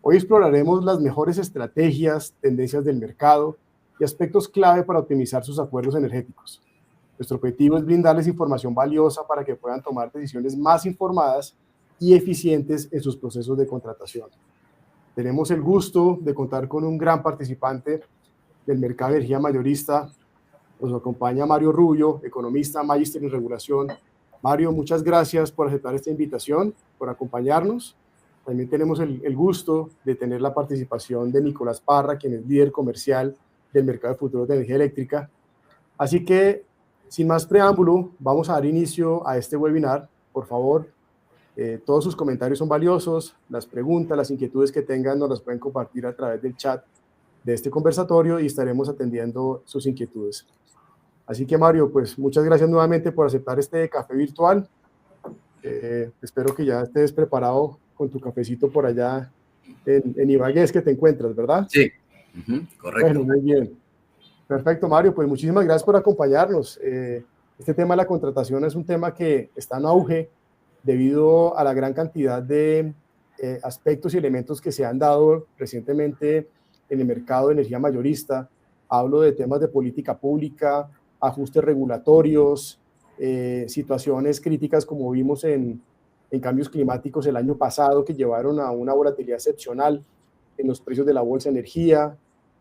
Hoy exploraremos las mejores estrategias, tendencias del mercado y aspectos clave para optimizar sus acuerdos energéticos. Nuestro objetivo es brindarles información valiosa para que puedan tomar decisiones más informadas y eficientes en sus procesos de contratación. Tenemos el gusto de contar con un gran participante del mercado de energía mayorista. Nos acompaña Mario Rubio, economista, magíster en regulación. Mario, muchas gracias por aceptar esta invitación, por acompañarnos. También tenemos el gusto de tener la participación de Nicolás Parra, quien es líder comercial del mercado de futuros de energía eléctrica. Así que, sin más preámbulo, vamos a dar inicio a este webinar. Por favor, todos sus comentarios son valiosos. Las preguntas, las inquietudes que tengan nos las pueden compartir a través del chat de este conversatorio y estaremos atendiendo sus inquietudes. Así que, Mario, pues muchas gracias nuevamente por aceptar este café virtual. Espero que ya estés preparado con tu cafecito por allá en Ibagué, que te encuentras, ¿verdad? Sí, correcto. Bueno, muy bien. Perfecto, Mario, pues muchísimas gracias por acompañarnos. Este tema de la contratación es un tema que está en auge debido a la gran cantidad de aspectos y elementos que se han dado recientemente en el mercado de energía mayorista. Hablo de temas de política pública, ajustes regulatorios, situaciones críticas como vimos en cambios climáticos el año pasado que llevaron a una volatilidad excepcional en los precios de la bolsa de energía.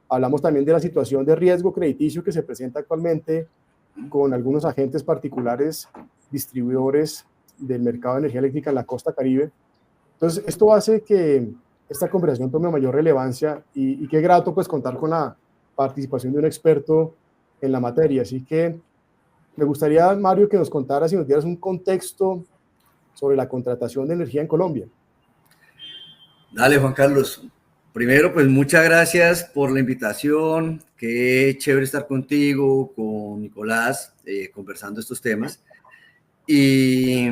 Hablamos también de la situación de riesgo crediticio que se presenta actualmente con algunos agentes particulares, distribuidores del mercado de energía eléctrica en la costa Caribe. Entonces, esto hace que esta conversación tome mayor relevancia y qué grato pues contar con la participación de un experto en la materia. Así que me gustaría, Mario, que nos contaras y nos dieras un contexto sobre la contratación de energía en Colombia. Dale, Juan Carlos. Primero, pues muchas gracias por la invitación. Qué chévere estar contigo, con Nicolás, conversando estos temas. Y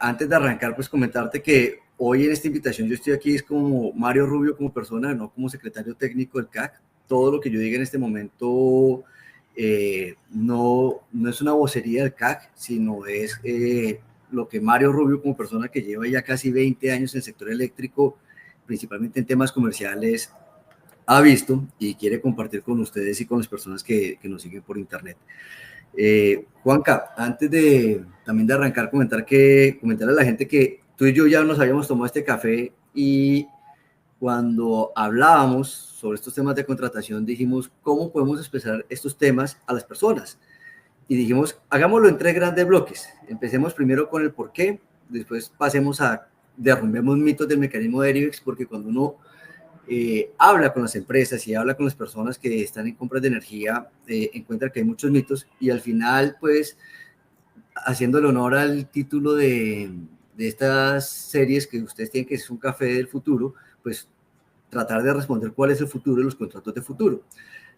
antes de arrancar, pues comentarte que hoy en esta invitación yo estoy aquí es como Mario Rubio como persona, no como secretario técnico del CAC. Todo lo que yo diga en este momento no es una vocería del CAC, sino es lo que Mario Rubio como persona que lleva ya casi 20 años en el sector eléctrico, principalmente en temas comerciales, ha visto y quiere compartir con ustedes y con las personas que nos siguen por internet. Juanca, antes también de arrancar, comentarle a la gente que tú y yo ya nos habíamos tomado este café y cuando hablábamos sobre estos temas de contratación dijimos cómo podemos expresar estos temas a las personas y dijimos hagámoslo en 3 grandes bloques. Empecemos primero con el por qué, después pasemos a derrumbemos mitos del mecanismo de Derivex, porque cuando uno habla con las empresas y habla con las personas que están en compras de energía, encuentra que hay muchos mitos y al final, pues, haciéndole honor al título de estas series que ustedes tienen, que es un café del futuro, pues tratar de responder cuál es el futuro de los contratos de futuro.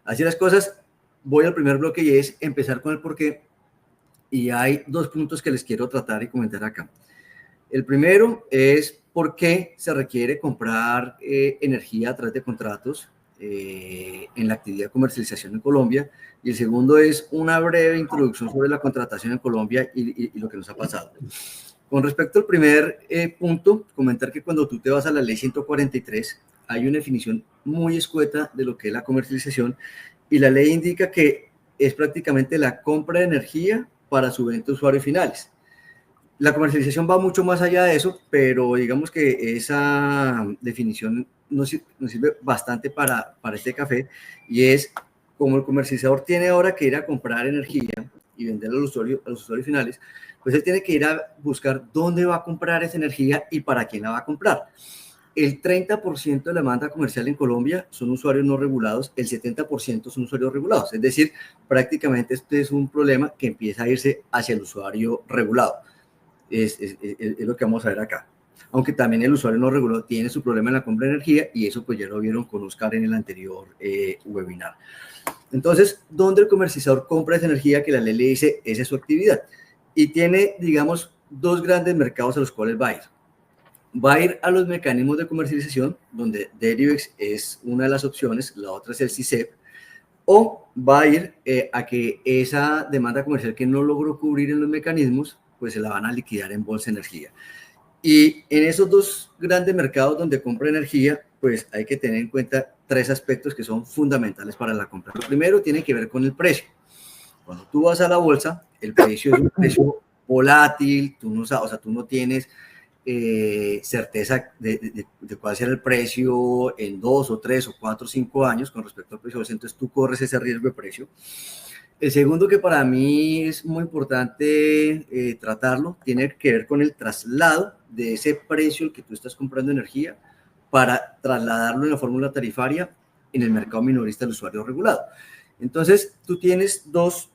Así las cosas, voy al primer bloque y es empezar con el por qué, y hay 2 puntos que les quiero tratar y comentar acá. El primero es por qué se requiere comprar energía a través de contratos en la actividad de comercialización en Colombia. Y el segundo es una breve introducción sobre la contratación en Colombia y lo que nos ha pasado. Con respecto al primer punto, comentar que cuando tú te vas a la ley 143, hay una definición muy escueta de lo que es la comercialización y la ley indica que es prácticamente la compra de energía para su venta a usuarios finales. La comercialización va mucho más allá de eso, pero digamos que esa definición nos sirve bastante para este café y es como el comercializador tiene ahora que ir a comprar energía y venderla a los usuarios finales, pues él tiene que ir a buscar dónde va a comprar esa energía y para quién la va a comprar. El 30% de la demanda comercial en Colombia son usuarios no regulados, el 70% son usuarios regulados. Es decir, prácticamente este es un problema que empieza a irse hacia el usuario regulado. Es lo que vamos a ver acá. Aunque también el usuario no regulado tiene su problema en la compra de energía y eso pues ya lo vieron con Oscar en el anterior webinar. Entonces, ¿dónde el comercializador compra esa energía que la ley le dice esa es su actividad? Y tiene, digamos, 2 grandes mercados a los cuales va a ir. Va a ir a los mecanismos de comercialización, donde Derivex es una de las opciones, la otra es el CICEP, o va a ir a que esa demanda comercial que no logró cubrir en los mecanismos, pues se la van a liquidar en bolsa de energía. Y en esos dos grandes mercados donde compra energía, pues hay que tener en cuenta tres aspectos que son fundamentales para la compra. Lo primero tiene que ver con el precio. Cuando tú vas a la bolsa, el precio es un precio volátil, tú no sabes, o sea, tú no tienes certeza de cuál será el precio en 2 o 3 o 4 o 5 años con respecto al precio, entonces tú corres ese riesgo de precio. El segundo, que para mí es muy importante tratarlo, tiene que ver con el traslado de ese precio al que tú estás comprando energía para trasladarlo en la fórmula tarifaria en el mercado minorista del usuario regulado. Entonces, tú tienes dos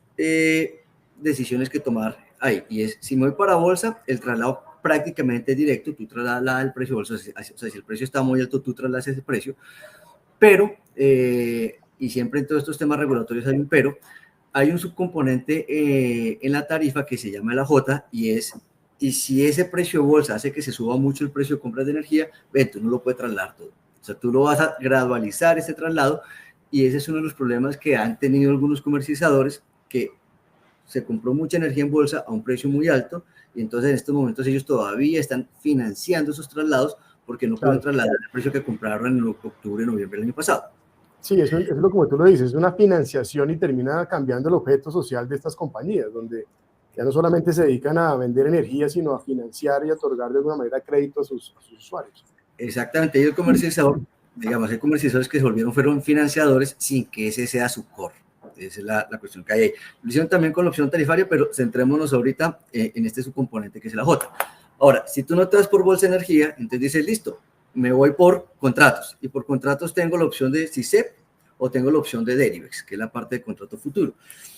decisiones que tomar ahí, y es, si me voy para bolsa, el traslado prácticamente directo, tú trasladas el precio bolsa, o sea, si el precio está muy alto, tú trasladas ese precio, pero, y siempre en todos estos temas regulatorios hay un pero, hay un subcomponente en la tarifa que se llama la J, y si ese precio de bolsa hace que se suba mucho el precio de compras de energía, tú no lo puedes trasladar todo. O sea, tú lo vas a gradualizar ese traslado, y ese es uno de los problemas que han tenido algunos comercializadores, que se compró mucha energía en bolsa a un precio muy alto, y entonces en estos momentos ellos todavía están financiando esos traslados porque no pueden trasladar el precio que compraron en octubre, noviembre del año pasado. Sí, eso es lo como tú lo dices, es una financiación y termina cambiando el objeto social de estas compañías, donde ya no solamente se dedican a vender energía, sino a financiar y a otorgar de alguna manera crédito a sus usuarios. Exactamente, y el comercializador, digamos, hay comercializadores que fueron financiadores sin que ese sea su core. Esa es la cuestión que hay ahí. Lo hicieron también con la opción tarifaria, pero centrémonos ahorita en este subcomponente que es la J. Ahora, si tú no te vas por bolsa de energía, entonces dices, listo, me voy por contratos. Y por contratos tengo la opción de CICEP o tengo la opción de Derivex, que es la parte de contrato futuro.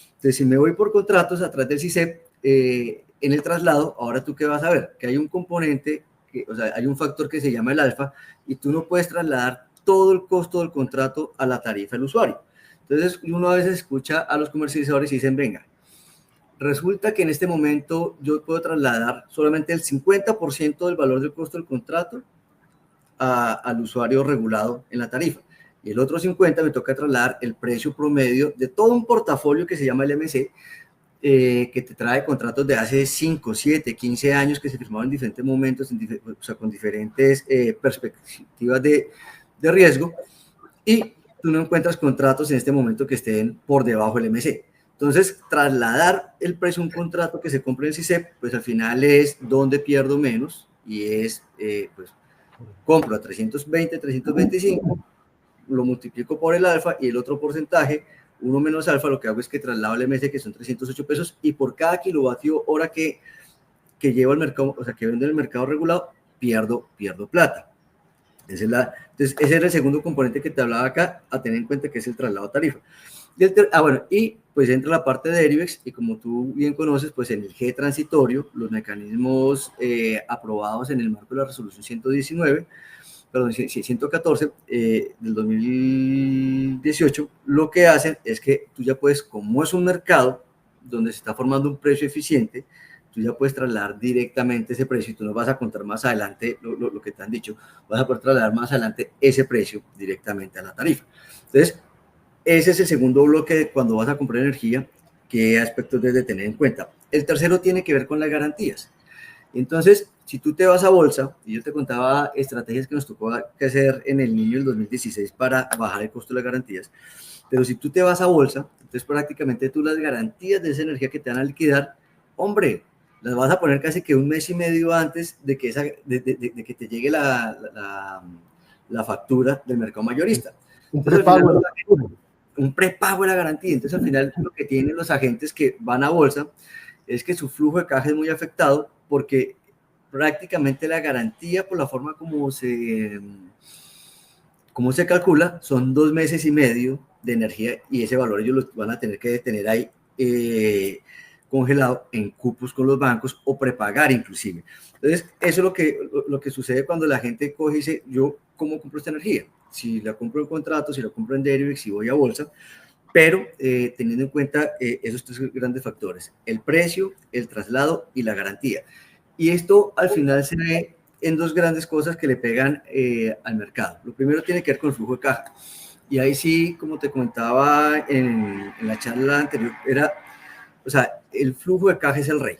Entonces, si me voy por contratos a través del CICEP, en el traslado, ahora tú qué vas a ver, que hay un componente, o sea, hay un factor que se llama el alfa, y tú no puedes trasladar todo el costo del contrato a la tarifa del usuario. Entonces, uno a veces escucha a los comercializadores y dicen, venga, resulta que en este momento yo puedo trasladar solamente el 50% del valor del costo del contrato al usuario regulado en la tarifa. Y el otro 50% me toca trasladar el precio promedio de todo un portafolio que se llama el MC, que te trae contratos de hace 5, 7, 15 años que se firmaron en diferentes momentos, o sea, con diferentes perspectivas de riesgo, y tú no encuentras contratos en este momento que estén por debajo del MC. Entonces, trasladar el precio de un contrato que se compre en el CICEP, pues al final es donde pierdo menos, y es, pues, compro a 320, 325, lo multiplico por el alfa, y el otro porcentaje, 1 menos alfa, lo que hago es que traslado al MS, que son 308 pesos, y por cada kilovatio hora que llevo al mercado, o sea, que vendo en el mercado regulado, pierdo plata. Entonces, ese era el segundo componente que te hablaba acá, a tener en cuenta, que es el traslado a tarifa. Bueno, y pues entra la parte de Derivex, y como tú bien conoces, pues en el G transitorio, los mecanismos aprobados en el marco de la resolución 114 del 2018, lo que hacen es que tú ya puedes, como es un mercado donde se está formando un precio eficiente, tú ya puedes trasladar directamente ese precio, y tú no vas a contar más adelante lo que te han dicho, vas a poder trasladar más adelante ese precio directamente a la tarifa. Entonces, ese es el segundo bloque de cuando vas a comprar energía, qué aspectos debes de tener en cuenta. El tercero tiene que ver con las garantías. Entonces, si tú te vas a bolsa, y yo te contaba estrategias que nos tocó que hacer en el Niño del 2016 para bajar el costo de las garantías, pero si tú te vas a bolsa, entonces prácticamente tú las garantías de esa energía que te van a liquidar, hombre, las vas a poner casi que un mes y medio antes de que, de que te llegue la factura del mercado mayorista. Un prepago. Un prepago de la garantía. Entonces, al final, lo que tienen los agentes que van a bolsa es que su flujo de caja es muy afectado, porque prácticamente la garantía, por la forma como se calcula, son 2 meses y medio de energía, y ese valor ellos lo van a tener que tener ahí congelado en cupos con los bancos, o prepagar inclusive. Entonces, eso es lo que sucede cuando la gente coge y dice, yo, ¿cómo compro esta energía? Si la compro en contrato, si la compro en Derivex, si voy a bolsa, pero teniendo en cuenta esos tres grandes factores: el precio, el traslado y la garantía. Y esto al final se ve en dos grandes cosas que le pegan al mercado. Lo primero tiene que ver con el flujo de caja. Y ahí sí, como te comentaba en la charla anterior, o sea, el flujo de caja es el rey.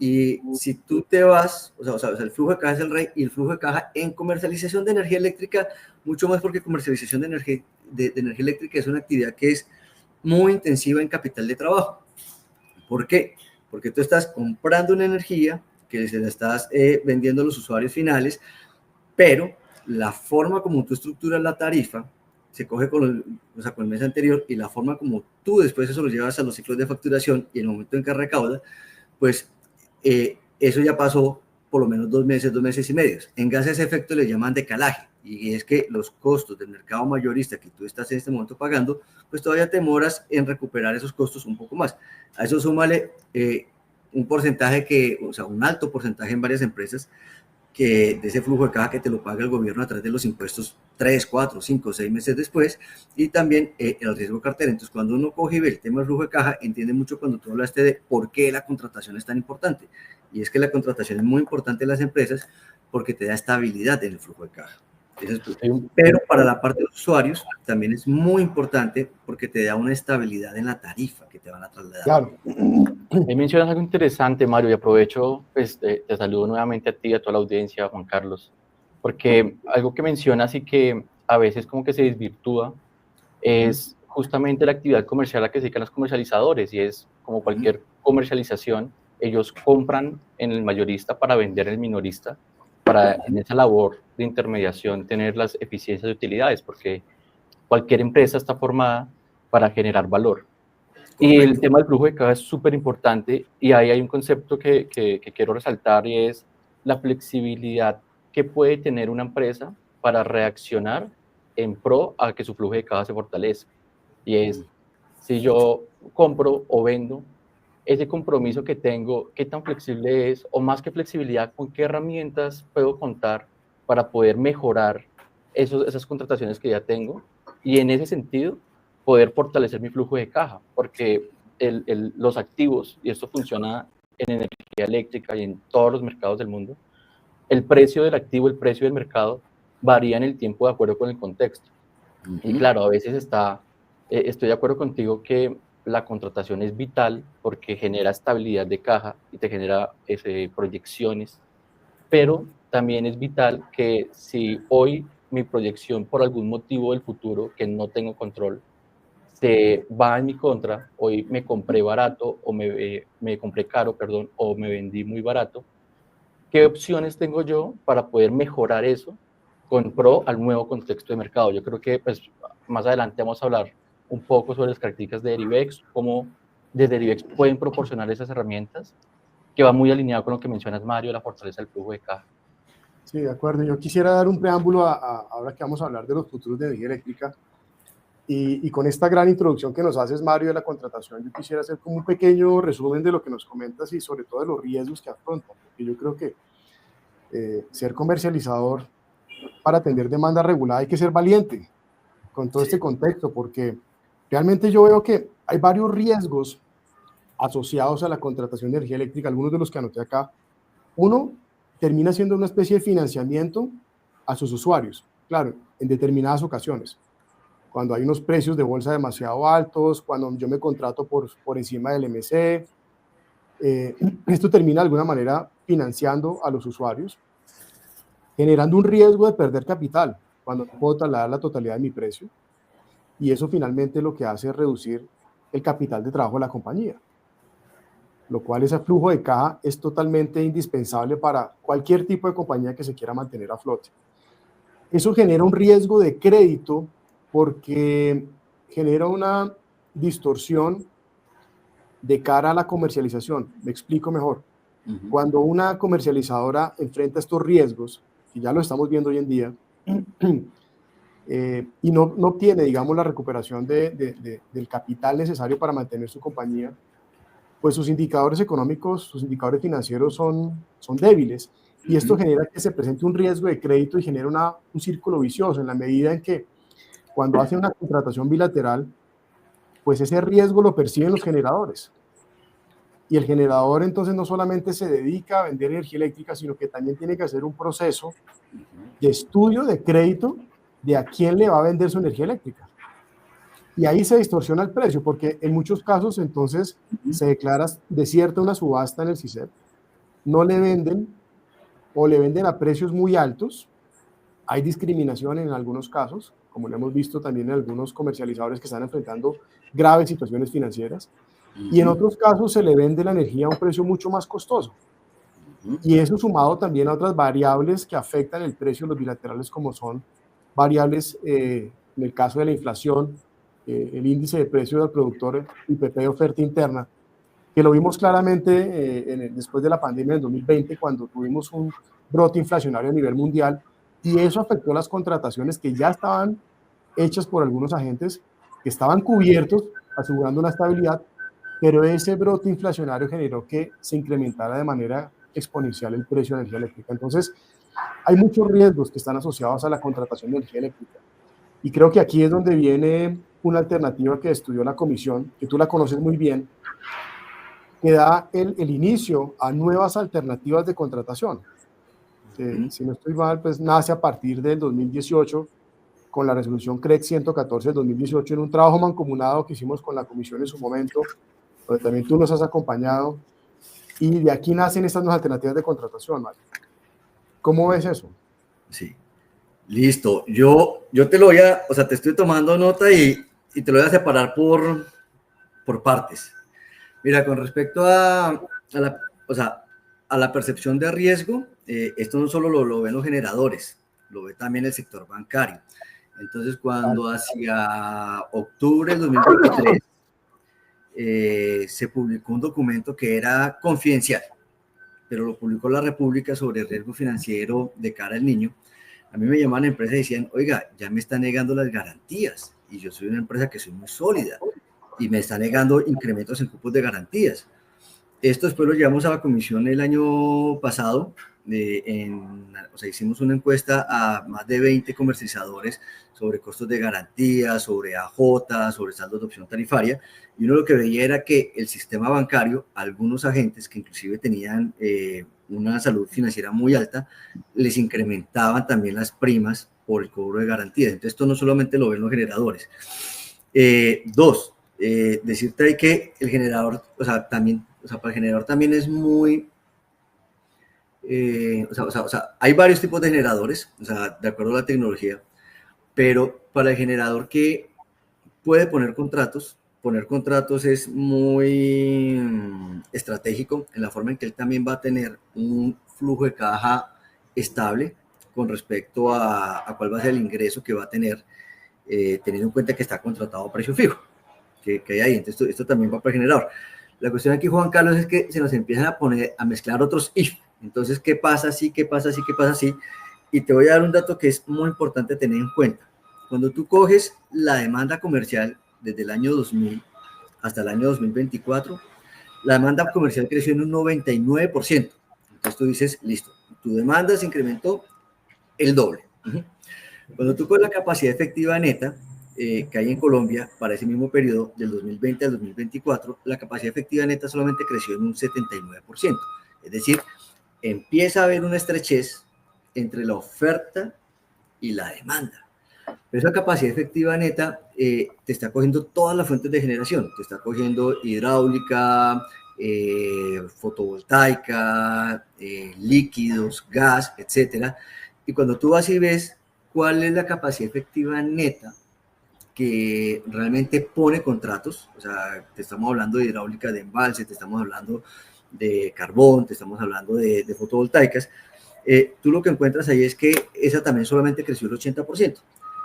Y si tú te vas, o sea, el flujo de caja es el rey, y el flujo de caja en comercialización de energía eléctrica, mucho más porque comercialización de energía eléctrica es una actividad que es muy intensiva en capital de trabajo. ¿Por qué? Porque tú estás comprando una energía que se la estás vendiendo a los usuarios finales, pero la forma como tú estructuras la tarifa se coge con el mes anterior, y la forma como tú después eso lo llevas a los ciclos de facturación y en el momento en que recauda, pues eso ya pasó por lo menos 2 meses y medio. En gas ese efecto le llaman decalaje, y es que los costos del mercado mayorista que tú estás en este momento pagando, pues todavía te demoras en recuperar esos costos un poco más. A eso súmale un porcentaje un alto porcentaje en varias empresas que de ese flujo de caja que te lo paga el gobierno a través de los impuestos 3, 4, 5, 6 meses después, y también el riesgo cartera. Entonces, cuando uno coge y ve el tema del flujo de caja, entiende mucho cuando tú hablaste de por qué la contratación es tan importante. Y es que la contratación es muy importante en las empresas porque te da estabilidad en el flujo de caja. Pero para la parte de los usuarios también es muy importante porque te da una estabilidad en la tarifa que te van a trasladar. Claro. Ahí mencionas algo interesante, Mario, y aprovecho, pues, te saludo nuevamente a ti y a toda la audiencia, Juan Carlos, porque algo que mencionas y que a veces como que se desvirtúa es justamente la actividad comercial a la que se dedican los comercializadores, y es como cualquier comercialización, ellos compran en el mayorista para vender en el minorista, para en esa labor de intermediación tener las eficiencias de utilidades, porque cualquier empresa está formada para generar valor. Y el tema del flujo de caja es súper importante, y ahí hay un concepto que quiero resaltar, y es la flexibilidad que puede tener una empresa para reaccionar en pro a que su flujo de caja se fortalezca. Y es, si yo compro o vendo, ese compromiso que tengo, qué tan flexible es, o más que flexibilidad, con qué herramientas puedo contar para poder mejorar esas contrataciones que ya tengo, y en ese sentido poder fortalecer mi flujo de caja, porque los activos, y esto funciona en energía eléctrica y en todos los mercados del mundo, el precio del activo, el precio del mercado varía en el tiempo de acuerdo con el contexto. Y claro, a veces estoy de acuerdo contigo que la contratación es vital porque genera estabilidad de caja y te genera proyecciones, pero también es vital que si hoy mi proyección por algún motivo del futuro que no tengo control se va en mi contra, hoy me compré barato o me compré caro, perdón, o me vendí muy barato, ¿qué opciones tengo yo para poder mejorar eso con pro al nuevo contexto de mercado? Yo creo que pues, más adelante vamos a hablar un poco sobre las características de Derivex, cómo desde Derivex pueden proporcionar esas herramientas, que va muy alineado con lo que mencionas, Mario, la fortaleza del flujo de caja. Sí, de acuerdo. Yo quisiera dar un preámbulo ahora que vamos a hablar de los futuros de energía eléctrica. Y con esta gran introducción que nos haces, Mario, de la contratación, yo quisiera hacer como un pequeño resumen de lo que nos comentas y sobre todo de los riesgos que afrontan. Porque yo creo que ser comercializador para atender demanda regulada hay que ser valiente con todo este contexto, porque realmente yo veo que hay varios riesgos asociados a la contratación de energía eléctrica, algunos de los que anoté acá. Uno, termina siendo una especie de financiamiento a sus usuarios, claro, en determinadas ocasiones. Cuando hay unos precios de bolsa demasiado altos, cuando yo me contrato por encima del MC, esto termina de alguna manera financiando a los usuarios, generando un riesgo de perder capital cuando no puedo trasladar la totalidad de mi precio, y eso finalmente lo que hace es reducir el capital de trabajo de la compañía, lo cual ese flujo de caja es totalmente indispensable para cualquier tipo de compañía que se quiera mantener a flote. Eso genera un riesgo de crédito porque genera una distorsión de cara a la comercialización. Me explico mejor. Cuando una comercializadora enfrenta estos riesgos, y ya lo estamos viendo hoy en día, y no obtiene, digamos, la recuperación del capital necesario para mantener su compañía, pues sus indicadores económicos, sus indicadores financieros son débiles. Y esto genera que se presente un riesgo de crédito y genera un círculo vicioso en la medida en que cuando hace una contratación bilateral, pues ese riesgo lo perciben los generadores. Y el generador entonces no solamente se dedica a vender energía eléctrica, sino que también tiene que hacer un proceso de estudio de crédito de a quién le va a vender su energía eléctrica. Y ahí se distorsiona el precio, porque en muchos casos entonces se declara desierta una subasta en el CICEP, no le venden o le venden a precios muy altos. Hay discriminación en algunos casos, como lo hemos visto también en algunos comercializadores que están enfrentando graves situaciones financieras. Y en otros casos se le vende la energía a un precio mucho más costoso. Y eso sumado también a otras variables que afectan el precio de los bilaterales, como son variables, en el caso de la inflación, el índice de precio del productor, IPP de oferta interna, que lo vimos claramente después de la pandemia del 2020, cuando tuvimos un brote inflacionario a nivel mundial, y eso afectó las contrataciones que ya estaban hechas por algunos agentes, que estaban cubiertos, asegurando una estabilidad, pero ese brote inflacionario generó que se incrementara de manera exponencial el precio de energía eléctrica. Entonces, hay muchos riesgos que están asociados a la contratación de energía eléctrica. Y creo que aquí es donde viene una alternativa que estudió la comisión, que tú la conoces muy bien, que da el inicio a nuevas alternativas de contratación. Si no estoy mal, pues nace a partir del 2018 con la resolución CREC 114 del 2018 en un trabajo mancomunado que hicimos con la comisión en su momento, donde también tú nos has acompañado, y de aquí nacen estas nuevas alternativas de contratación, Mario. ¿Cómo ves eso? Sí, listo. Yo te lo voy a, o sea, te estoy tomando nota y te lo voy a separar por partes. Mira, con respecto a la percepción de riesgo, esto no solo lo ven los generadores, lo ve también el sector bancario. Entonces, cuando hacia octubre del 2023 se publicó un documento que era confidencial, pero lo publicó la República sobre riesgo financiero de cara al niño, a mí me llamaban a la empresa y decían, oiga, ya me están negando las garantías, y yo soy una empresa que soy muy sólida, y me está negando incrementos en cupos de garantías. Esto después lo llevamos a la comisión el año pasado, o sea, hicimos una encuesta a más de 20 comercializadores sobre costos de garantía, sobre AJ, sobre saldos de opción tarifaria, y uno lo que veía era que el sistema bancario, algunos agentes que inclusive tenían una salud financiera muy alta, les incrementaban también las primas por el cobro de garantías. Entonces esto no solamente lo ven los generadores. Dos, decirte ahí que el generador, o sea, para el generador también es muy, hay varios tipos de generadores, o sea, de acuerdo a la tecnología, pero para el generador que puede poner contratos es muy estratégico en la forma en que él también va a tener un flujo de caja estable con respecto a cuál va a ser el ingreso que va a tener, teniendo en cuenta que está contratado a precio fijo, que hay ahí. Entonces, esto también va para el generador. La cuestión aquí, Juan Carlos, es que se nos empiezan a mezclar otros if. Entonces, ¿qué pasa así? ¿Qué pasa así? ¿Qué pasa así? Y te voy a dar un dato que es muy importante tener en cuenta. Cuando tú coges la demanda comercial desde el año 2000 hasta el año 2024, la demanda comercial creció en un 99%. Entonces tú dices, listo, tu demanda se incrementó el doble. Cuando tú coges la capacidad efectiva neta que hay en Colombia para ese mismo periodo, del 2020 al 2024, la capacidad efectiva neta solamente creció en un 79%. Es decir, empieza a haber una estrechez entre la oferta y la demanda. Pero esa capacidad efectiva neta te está cogiendo todas las fuentes de generación, te está cogiendo hidráulica, fotovoltaica, líquidos, gas, etcétera. Y cuando tú vas y ves cuál es la capacidad efectiva neta que realmente pone contratos, o sea, te estamos hablando de hidráulica de embalse, te estamos hablando de carbón, te estamos hablando de fotovoltaicas, tú lo que encuentras ahí es que esa también solamente creció el 80%.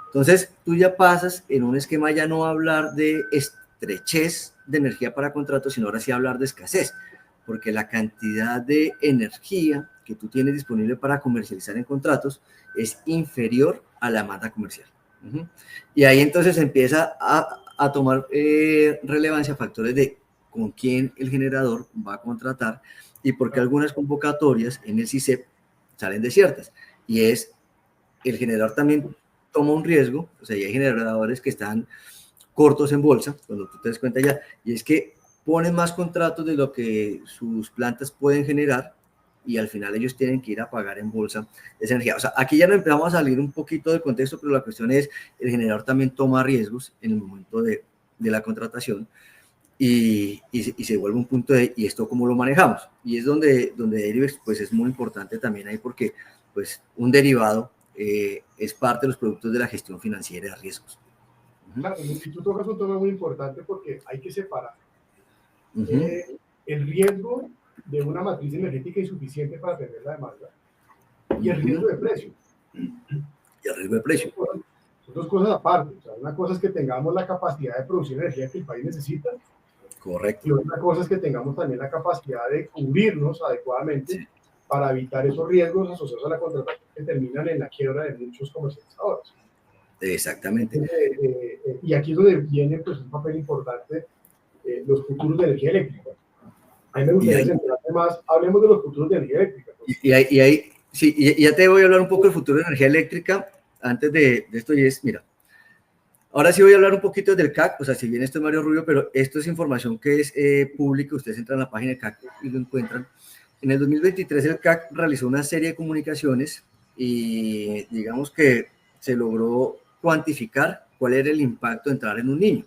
Entonces, tú ya pasas en un esquema ya no a hablar de estrechez de energía para contratos, sino ahora sí a hablar de escasez, porque la cantidad de energía que tú tienes disponible para comercializar en contratos es inferior a la demanda comercial. Y ahí entonces empieza a tomar relevancia factores de con quién el generador va a contratar y por qué algunas convocatorias en el CICEP salen desiertas. Y es, el generador también toma un riesgo, o sea, ya hay generadores que están cortos en bolsa, cuando tú te das cuenta ya, y es que ponen más contratos de lo que sus plantas pueden generar y al final ellos tienen que ir a pagar en bolsa esa energía. O sea, aquí ya nos empezamos a salir un poquito del contexto, pero la cuestión es, el generador también toma riesgos en el momento de la contratación y se vuelve un punto de, ¿y esto cómo lo manejamos? Y es donde Derivex pues es muy importante también ahí, porque pues un derivado es parte de los productos de la gestión financiera de riesgos. Claro, y tú tocas un tema muy importante porque hay que separar el riesgo de una matriz energética insuficiente para atender la demanda y el riesgo de precio. Y el riesgo de precio. Son dos cosas aparte. O sea, una cosa es que tengamos la capacidad de producir energía que el país necesita. Correcto. Y otra cosa es que tengamos también la capacidad de cubrirnos adecuadamente para evitar esos riesgos asociados a la contratación que terminan en la quiebra de muchos comercializadores. Exactamente. Y aquí es donde viene pues, un papel importante los futuros de energía eléctrica. A mí me gustaría centrarme más, hablemos de los futuros de energía eléctrica. Y ya te voy a hablar un poco del futuro de energía eléctrica. Antes de esto, y es, mira, ahora sí voy a hablar un poquito del CAC, o sea, si bien esto es Mario Rubio, pero esto es información que es pública, ustedes entran a la página del CAC y lo encuentran. En el 2023 el CAC realizó una serie de comunicaciones y digamos que se logró cuantificar cuál era el impacto de entrar en un niño.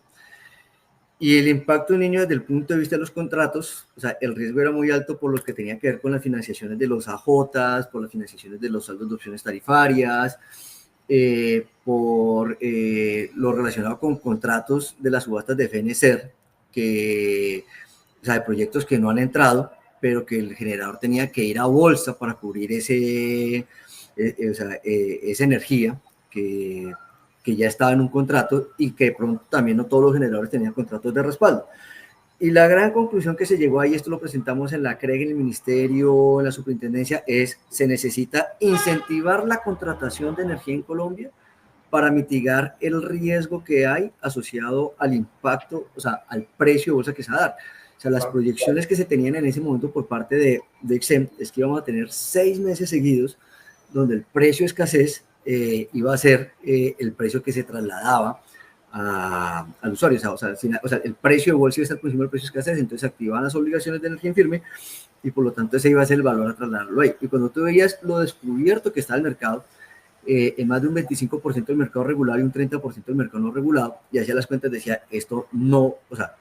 Y el impacto de un niño desde el punto de vista de los contratos, o sea, el riesgo era muy alto por lo que tenía que ver con las financiaciones de los AJs, por las financiaciones de los saldos de opciones tarifarias, por lo relacionado con contratos de las subastas de FNCER, o sea, de proyectos que no han entrado, pero que el generador tenía que ir a bolsa para cubrir esa energía que ya estaba en un contrato y que pronto también no todos los generadores tenían contratos de respaldo. Y la gran conclusión que se llegó ahí, esto lo presentamos en la CREG, en el Ministerio, en la Superintendencia, es se necesita incentivar la contratación de energía en Colombia para mitigar el riesgo que hay asociado al impacto, o sea, al precio de bolsa que se va a dar. O sea, las proyecciones que se tenían en ese momento por parte de Exem es que íbamos a tener 6 meses seguidos donde el precio de escasez iba a ser el precio que se trasladaba al usuario, o sea, el precio de bolsa iba a estar por encima del precio de escasez, entonces se activaban las obligaciones de energía en firme y por lo tanto ese iba a ser el valor a trasladarlo ahí. Y cuando tú veías lo descubierto que está el mercado, en más de un 25% del mercado regulado y un 30% del mercado no regulado, y hacía las cuentas, decía, esto no, o sea,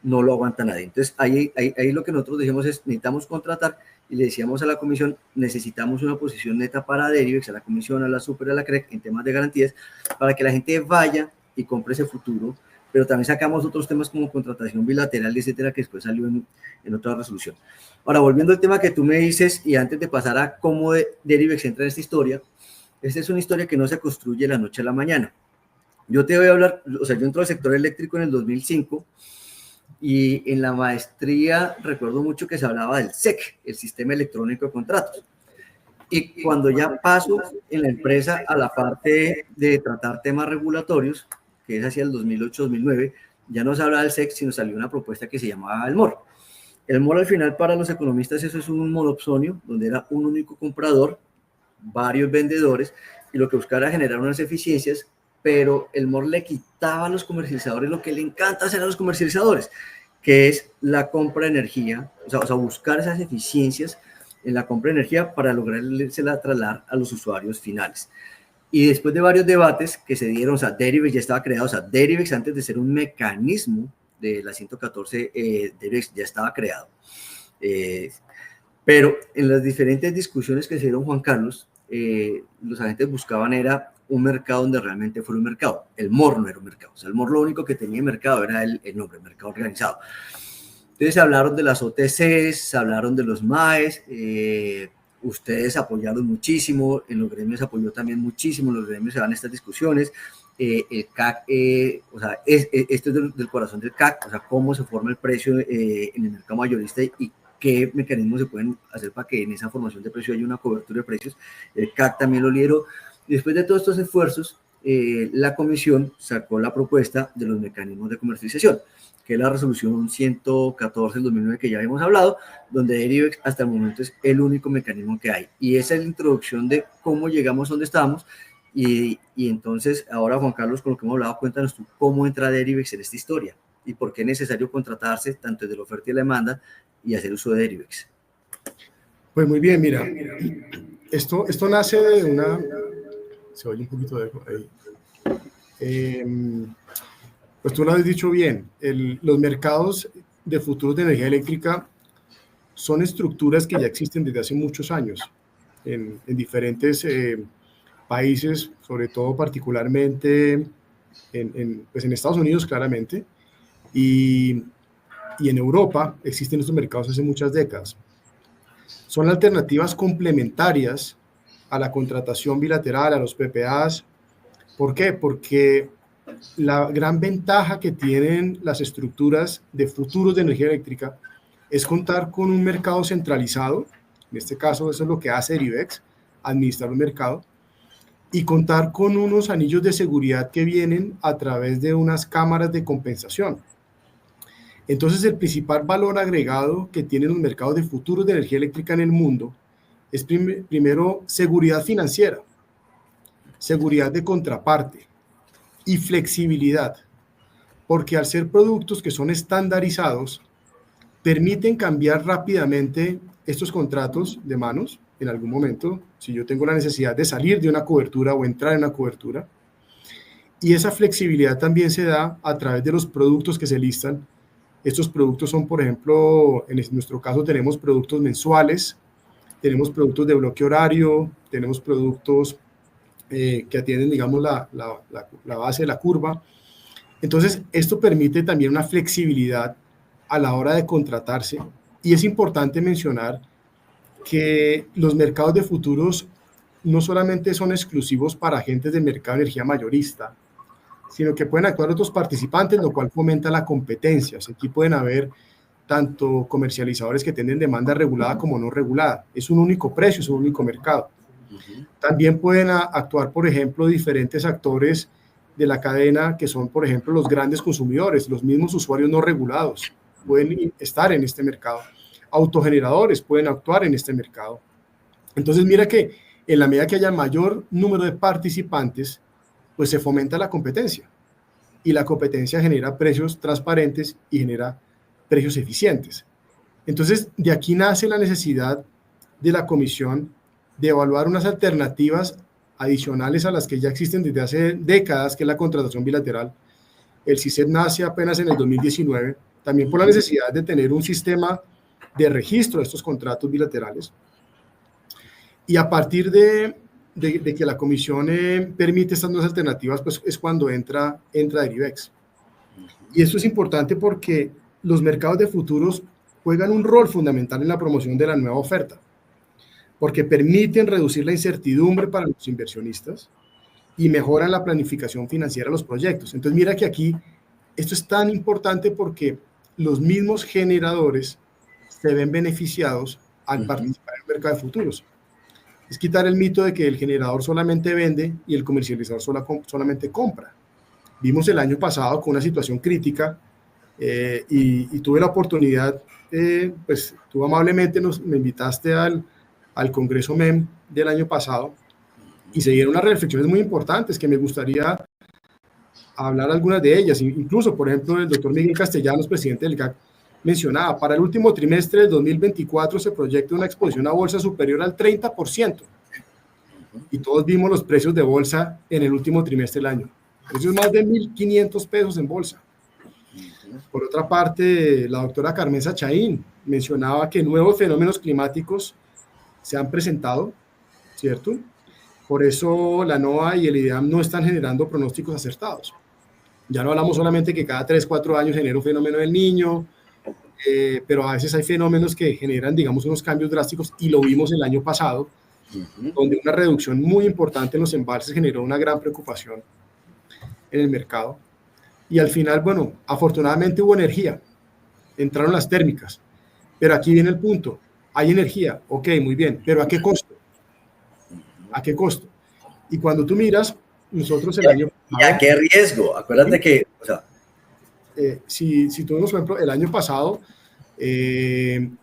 no lo aguanta nadie. Entonces ahí lo que nosotros decimos es, necesitamos contratar, y le decíamos a la comisión, necesitamos una posición neta para Derivex, a la comisión, a la Super, a la CREC, en temas de garantías, para que la gente vaya y compre ese futuro, pero también sacamos otros temas como contratación bilateral, etcétera, que después salió en otra resolución. Ahora, volviendo al tema que tú me dices, y antes de pasar a cómo Derivex entra en esta historia, esta es una historia que no se construye de la noche a la mañana. Yo te voy a hablar, o sea, yo entro al sector eléctrico en el 2005, y en la maestría recuerdo mucho que se hablaba del SEC, el Sistema Electrónico de Contratos. Y cuando ya paso en la empresa a la parte de tratar temas regulatorios, que es hacia el 2008-2009, ya no se hablaba del SEC, sino salió una propuesta que se llamaba el MOR. El MOR al final para los economistas eso es un monopsonio, donde era un único comprador, varios vendedores, y lo que buscaba era generar unas eficiencias, pero el MOR le quitaba a los comercializadores lo que le encanta hacer a los comercializadores, que es la compra de energía, o sea buscar esas eficiencias en la compra de energía para lograrse trasladar a los usuarios finales. Y después de varios debates que se dieron, o sea, Derivex ya estaba creado, o sea, Derivex antes de ser un mecanismo de la 114, Derivex ya estaba creado. Pero en las diferentes discusiones que se dieron, Juan Carlos, los agentes buscaban era un mercado donde realmente fuera un mercado. El MOR no era un mercado. O sea, el MOR lo único que tenía mercado era el nombre, mercado organizado. Entonces se hablaron de las OTCs, se hablaron de los MAES, ustedes apoyaron muchísimo, en los gremios apoyó también muchísimo, en los gremios se dan estas discusiones, el CAC, o sea, esto es del corazón del CAC, o sea, cómo se forma el precio en el mercado mayorista y qué mecanismos se pueden hacer para que en esa formación de precio haya una cobertura de precios. El CAC también lo lideró. Y después de todos estos esfuerzos, la comisión sacó la propuesta de los mecanismos de comercialización, que es la resolución 114 del 2009 que ya habíamos hablado, donde Derivex hasta el momento es el único mecanismo que hay. Y esa es la introducción de cómo llegamos a donde estábamos. Y entonces, ahora Juan Carlos, con lo que hemos hablado, cuéntanos tú cómo entra Derivex en esta historia y por qué es necesario contratarse tanto desde la oferta y la demanda y hacer uso de Derivex. Pues muy bien, mira, esto nace de una... Se oye un poquito de eco ahí. Pues tú lo has dicho bien, los mercados de futuros de energía eléctrica son estructuras que ya existen desde hace muchos años en diferentes países, sobre todo particularmente pues en Estados Unidos claramente, y en Europa existen estos mercados hace muchas décadas. Son alternativas complementarias a la contratación bilateral, a los PPAs. ¿Por qué? Porque la gran ventaja que tienen las estructuras de futuros de energía eléctrica es contar con un mercado centralizado, en este caso eso es lo que hace Derivex, administrar un mercado, y contar con unos anillos de seguridad que vienen a través de unas cámaras de compensación. Entonces, el principal valor agregado que tienen los mercados de futuros de energía eléctrica en el mundo es primero seguridad financiera, seguridad de contraparte y flexibilidad, porque al ser productos que son estandarizados, permiten cambiar rápidamente estos contratos de manos en algún momento, si yo tengo la necesidad de salir de una cobertura o entrar en una cobertura. Y esa flexibilidad también se da a través de los productos que se listan. Estos productos son, por ejemplo, en nuestro caso tenemos productos mensuales, tenemos productos de bloque horario, tenemos productos que atienden, digamos, la base de la curva. Entonces, esto permite también una flexibilidad a la hora de contratarse. Y es importante mencionar que los mercados de futuros no solamente son exclusivos para agentes del mercado de energía mayorista, sino que pueden actuar otros participantes, lo cual fomenta la competencia. Aquí pueden haber tanto comercializadores que tienen demanda regulada como no regulada. Es un único precio, es un único mercado. También pueden actuar, por ejemplo, diferentes actores de la cadena que son, por ejemplo, los grandes consumidores, los mismos usuarios no regulados pueden estar en este mercado. Autogeneradores pueden actuar en este mercado. Entonces, mira que en la medida que haya mayor número de participantes, pues se fomenta la competencia. Y la competencia genera precios transparentes y genera precios eficientes. Entonces, de aquí nace la necesidad de la comisión de evaluar unas alternativas adicionales a las que ya existen desde hace décadas, que es la contratación bilateral. El CICET nace apenas en el 2019, también por la necesidad de tener un sistema de registro de estos contratos bilaterales. Y a partir de que la comisión permite estas nuevas alternativas, pues es cuando entra Derivex. Y esto es importante porque los mercados de futuros juegan un rol fundamental en la promoción de la nueva oferta, porque permiten reducir la incertidumbre para los inversionistas y mejoran la planificación financiera de los proyectos. Entonces, mira que aquí esto es tan importante porque los mismos generadores se ven beneficiados al participar en el mercado de futuros. Es quitar el mito de que el generador solamente vende y el comercializador solamente compra. Vimos el año pasado con una situación crítica y tuve la oportunidad, pues tú amablemente me invitaste al Congreso MEM del año pasado y se dieron unas reflexiones muy importantes que me gustaría hablar algunas de ellas. Incluso, por ejemplo, el doctor Miguel Castellanos, presidente del GAC, mencionaba, para el último trimestre del 2024 se proyecta una exposición a bolsa superior al 30%. Y todos vimos los precios de bolsa en el último trimestre del año. Eso es más de 1.500 pesos en bolsa. Por otra parte, la doctora Carmen Sachaín mencionaba que nuevos fenómenos climáticos se han presentado, ¿cierto? Por eso la NOAA y el IDEAM no están generando pronósticos acertados. Ya no hablamos solamente que cada 3, 4 años genera un fenómeno del Niño, pero a veces hay fenómenos que generan, digamos, unos cambios drásticos, y lo vimos el año pasado, donde una reducción muy importante en los embalses generó una gran preocupación en el mercado. Y al final, bueno, afortunadamente hubo energía, entraron las térmicas, pero aquí viene el punto, hay energía, ok, muy bien, pero ¿a qué costo? ¿A qué costo? Y cuando tú miras, nosotros el año pasado... ¿Y a qué riesgo? Acuérdate que... O sea, si tuvimos, por ejemplo, el año pasado,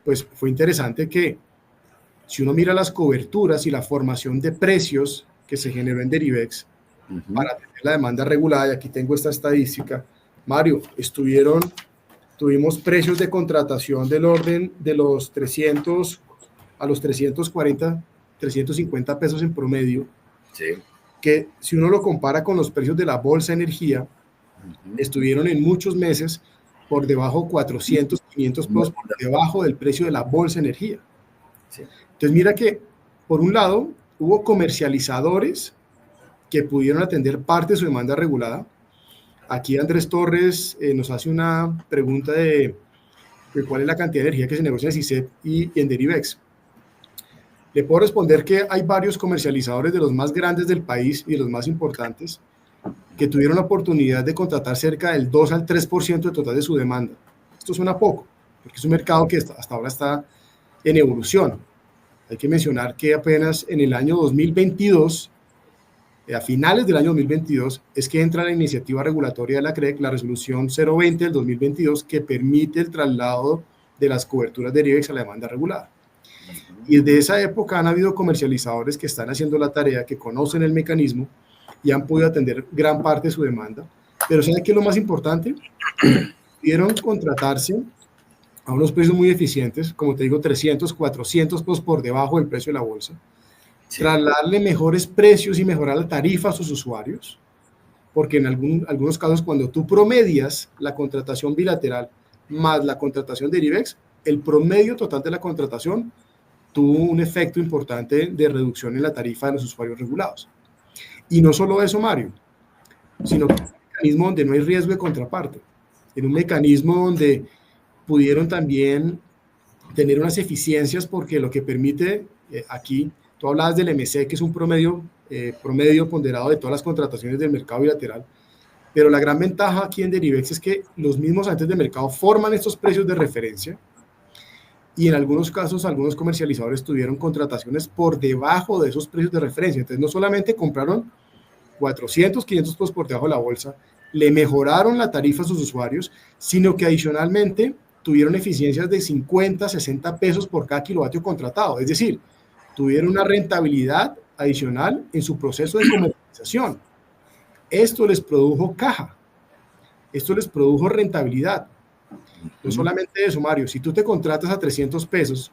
pues fue interesante que si uno mira las coberturas y la formación de precios que se generó en Derivex para tener la demanda regulada, y aquí tengo esta estadística, Mario, tuvimos precios de contratación del orden de los 300 a los 340, 350 pesos en promedio, sí, que si uno lo compara con los precios de la bolsa de energía, estuvieron en muchos meses por debajo 400, 500 pesos por debajo del precio de la bolsa de energía. Entonces mira que, por un lado, hubo comercializadores que pudieron atender parte de su demanda regulada. Aquí Andrés Torres nos hace una pregunta de cuál es la cantidad de energía que se negocia en CICEP y en Derivex. Le puedo responder que hay varios comercializadores de los más grandes del país y de los más importantes que tuvieron la oportunidad de contratar cerca del 2 al 3% del total de su demanda. Esto suena poco, porque es un mercado que hasta ahora está en evolución. Hay que mencionar que apenas en el año 2022, a finales del año 2022, es que entra la iniciativa regulatoria de la CREC, la resolución 020 del 2022, que permite el traslado de las coberturas de Derivex a la demanda regulada. Y desde esa época han habido comercializadores que están haciendo la tarea, que conocen el mecanismo y han podido atender gran parte de su demanda. Pero ¿saben qué es lo más importante? Pudieron contratarse a unos precios muy eficientes, como te digo, 300, 400 pesos por debajo del precio de la bolsa, trasladarle mejores precios y mejorar la tarifa a sus usuarios, porque en algunos casos cuando tú promedias la contratación bilateral más la contratación de Derivex, el promedio total de la contratación tuvo un efecto importante de reducción en la tarifa de los usuarios regulados. Y no solo eso, Mario, sino que es un mecanismo donde no hay riesgo de contraparte, en un mecanismo donde pudieron también tener unas eficiencias, porque lo que permite aquí, tú hablabas del MC, que es un promedio ponderado de todas las contrataciones del mercado bilateral, pero la gran ventaja aquí en Derivex es que los mismos agentes de mercado forman estos precios de referencia, y en algunos casos algunos comercializadores tuvieron contrataciones por debajo de esos precios de referencia. Entonces no solamente compraron 400, 500 pesos por debajo de la bolsa, le mejoraron la tarifa a sus usuarios, sino que adicionalmente tuvieron eficiencias de 50, 60 pesos por cada kilovatio contratado. Es decir, tuvieron una rentabilidad adicional en su proceso de comercialización. Esto les produjo caja, esto les produjo rentabilidad. No solamente eso, Mario, si tú te contratas a 300 pesos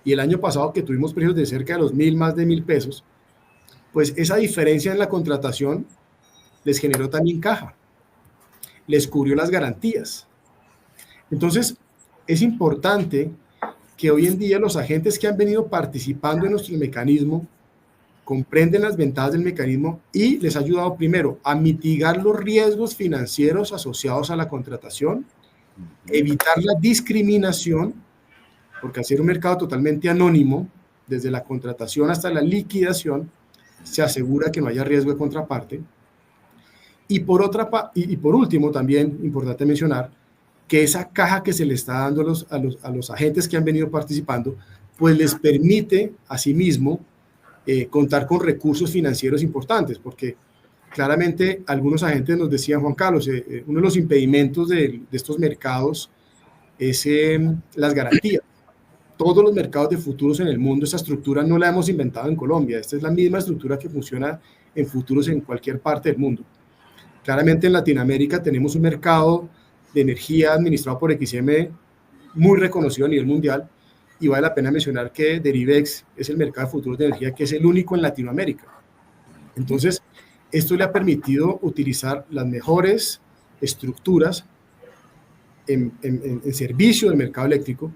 y el año pasado que tuvimos precios de cerca de los 1.000, más de 1.000 pesos, pues esa diferencia en la contratación les generó también caja, les cubrió las garantías. Entonces, es importante que hoy en día los agentes que han venido participando en nuestro mecanismo comprenden las ventajas del mecanismo y les ha ayudado primero a mitigar los riesgos financieros asociados a la contratación, evitar la discriminación, porque hacer un mercado totalmente anónimo, desde la contratación hasta la liquidación, se asegura que no haya riesgo de contraparte. Y por último, también importante mencionar que esa caja que se le está dando a los agentes que han venido participando, pues les permite asimismo contar con recursos financieros importantes, porque claramente algunos agentes nos decían, Juan Carlos, uno de los impedimentos de estos mercados es las garantías. Todos los mercados de futuros en el mundo, esta estructura no la hemos inventado en Colombia, esta es la misma estructura que funciona en futuros en cualquier parte del mundo. Claramente en Latinoamérica tenemos un mercado de energía administrado por XM muy reconocido a nivel mundial, y vale la pena mencionar que Derivex es el mercado de futuros de energía que es el único en Latinoamérica. Entonces, esto le ha permitido utilizar las mejores estructuras en servicio del mercado eléctrico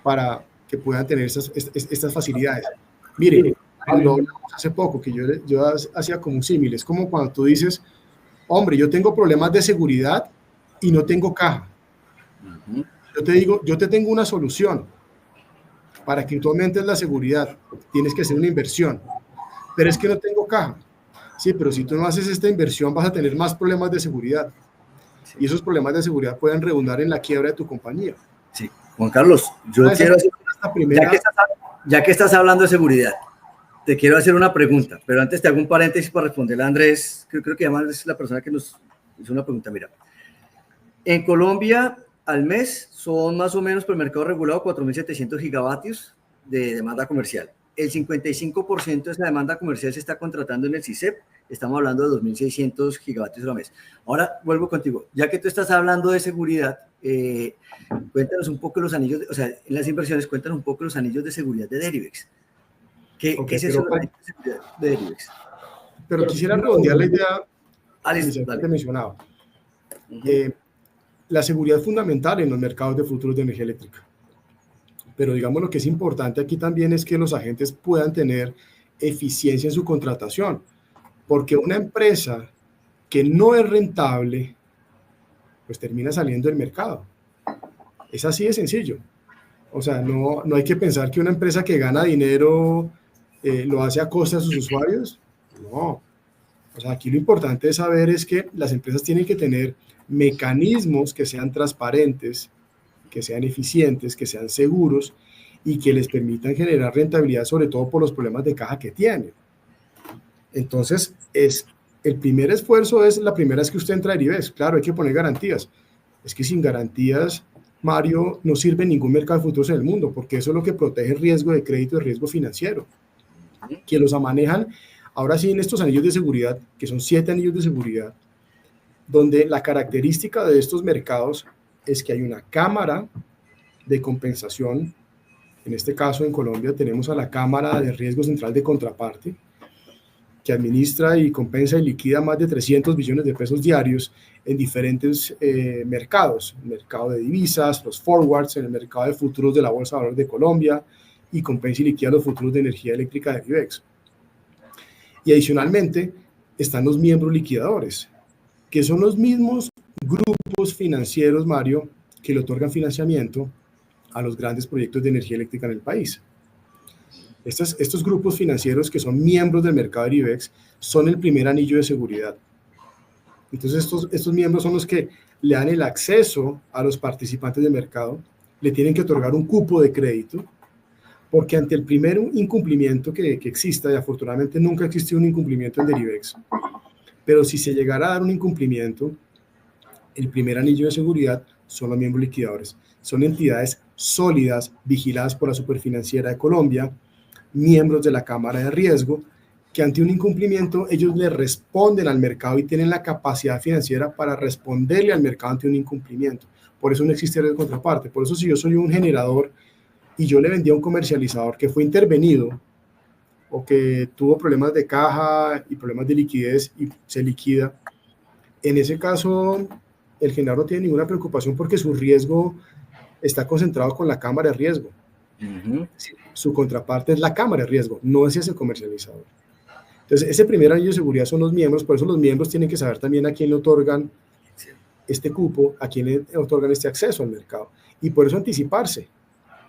para que puedan tener estas facilidades. Mire, lo hablamos hace poco, que yo hacía como un símil, es como cuando tú dices, hombre, yo tengo problemas de seguridad y no tengo caja. Yo te digo, yo te tengo una solución para que tú aumentes la seguridad, tienes que hacer una inversión, pero es que no tengo caja. Sí, pero si tú no haces esta inversión vas a tener más problemas de seguridad, y esos problemas de seguridad pueden redundar en la quiebra de tu compañía. Sí, Juan Carlos, yo quiero hacer, ya que estás hablando de seguridad, te quiero hacer una pregunta, pero antes te hago un paréntesis para responderle a Andrés, que creo que además es la persona que nos hizo una pregunta. Mira, en Colombia al mes son más o menos por el mercado regulado 4.700 gigavatios de demanda comercial. El 55% de esa demanda comercial se está contratando en el CICEP. Estamos hablando de 2.600 gigavatios al mes. Ahora vuelvo contigo. Ya que tú estás hablando de seguridad, cuéntanos un poco los anillos, en las inversiones, cuéntanos un poco los anillos de seguridad de Derivex. ¿Qué es eso de seguridad de Derivex? Pero quisiera redondear la idea que te mencionaba. La seguridad es fundamental en los mercados de futuros de energía eléctrica. Pero digamos lo que es importante aquí también es que los agentes puedan tener eficiencia en su contratación. Porque una empresa que no es rentable, pues termina saliendo del mercado. Es así de sencillo. O sea, no hay que pensar que una empresa que gana dinero lo hace a costa de sus usuarios. No. O sea, aquí lo importante es saber es que las empresas tienen que tener mecanismos que sean transparentes, que sean eficientes, que sean seguros y que les permitan generar rentabilidad, sobre todo por los problemas de caja que tienen. Entonces, el primer esfuerzo es la primera vez que usted entra a IBEX. Claro, hay que poner garantías. Es que sin garantías, Mario, no sirve ningún mercado de futuros en el mundo, porque eso es lo que protege el riesgo de crédito y el riesgo financiero. Que los manejan, ahora sí, en estos anillos de seguridad, que son 7 anillos de seguridad, donde la característica de estos mercados es que hay una cámara de compensación. En este caso, en Colombia, tenemos a la Cámara de Riesgo Central de Contraparte, que administra y compensa y liquida más de 300 billones de pesos diarios en diferentes mercados, el mercado de divisas, los forwards, en el mercado de futuros de la Bolsa de Valores de Colombia, y compensa y liquida los futuros de energía eléctrica de IBEX. Y adicionalmente están los miembros liquidadores, que son los mismos grupos financieros, Mario, que le otorgan financiamiento a los grandes proyectos de energía eléctrica en el país. Estos grupos financieros que son miembros del mercado de IBEX son el primer anillo de seguridad. Entonces estos miembros son los que le dan el acceso a los participantes del mercado, le tienen que otorgar un cupo de crédito, porque ante el primer incumplimiento que exista, y afortunadamente nunca ha existido un incumplimiento en IBEX, pero si se llegara a dar un incumplimiento, el primer anillo de seguridad son los miembros liquidadores. Son entidades sólidas, vigiladas por la Superfinanciera de Colombia, miembros de la Cámara de Riesgo, que ante un incumplimiento ellos le responden al mercado y tienen la capacidad financiera para responderle al mercado ante un incumplimiento. Por eso no existe riesgo de contraparte. Por eso si yo soy un generador y yo le vendí a un comercializador que fue intervenido o que tuvo problemas de caja y problemas de liquidez y se liquida, en ese caso el generador no tiene ninguna preocupación porque su riesgo está concentrado con la Cámara de Riesgo. Su contraparte es la Cámara de Riesgo, no es ese comercializador. Entonces, ese primer anillo de seguridad son los miembros, por eso los miembros tienen que saber también a quién le otorgan este cupo, a quién le otorgan este acceso al mercado, y por eso anticiparse.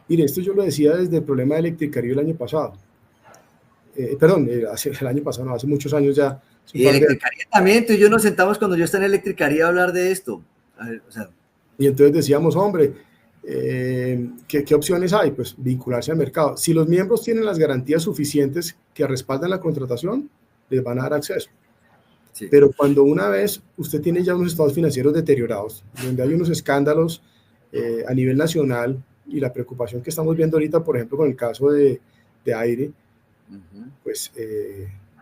Mire, esto yo lo decía desde el problema de Electricario el año pasado. El año pasado, no, hace muchos años ya. Y Electricaria también, tú y yo nos sentamos cuando yo estaba en Electricaria a hablar de esto. Y entonces decíamos, hombre, ¿qué opciones hay? Pues vincularse al mercado. Si los miembros tienen las garantías suficientes que respaldan la contratación, les van a dar acceso. Sí. Pero cuando una vez usted tiene ya unos estados financieros deteriorados, donde hay unos escándalos a nivel nacional y la preocupación que estamos viendo ahorita, por ejemplo, con el caso de Aire, pues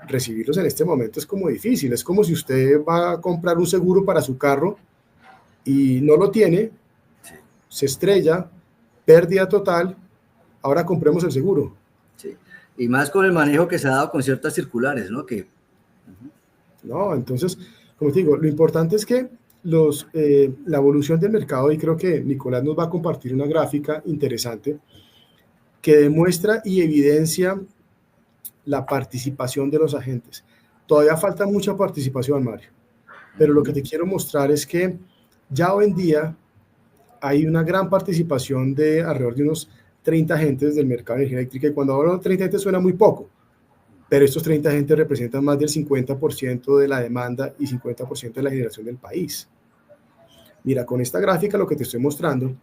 recibirlos en este momento es como difícil. Es como si usted va a comprar un seguro para su carro y no lo tiene, se estrella, pérdida total, ahora compremos el seguro. Sí. Y más con el manejo que se ha dado con ciertas circulares, ¿no? No, entonces, como te digo, lo importante es que la evolución del mercado, y creo que Nicolás nos va a compartir una gráfica interesante que demuestra y evidencia la participación de los agentes. Todavía falta mucha participación, Mario, pero lo que te quiero mostrar es que ya hoy en día hay una gran participación de alrededor de unos 30 agentes del mercado de energía eléctrica, y cuando hablo de 30 agentes suena muy poco, pero estos 30 agentes representan más del 50% de la demanda y 50% de la generación del país. Mira, con esta gráfica lo que te estoy mostrando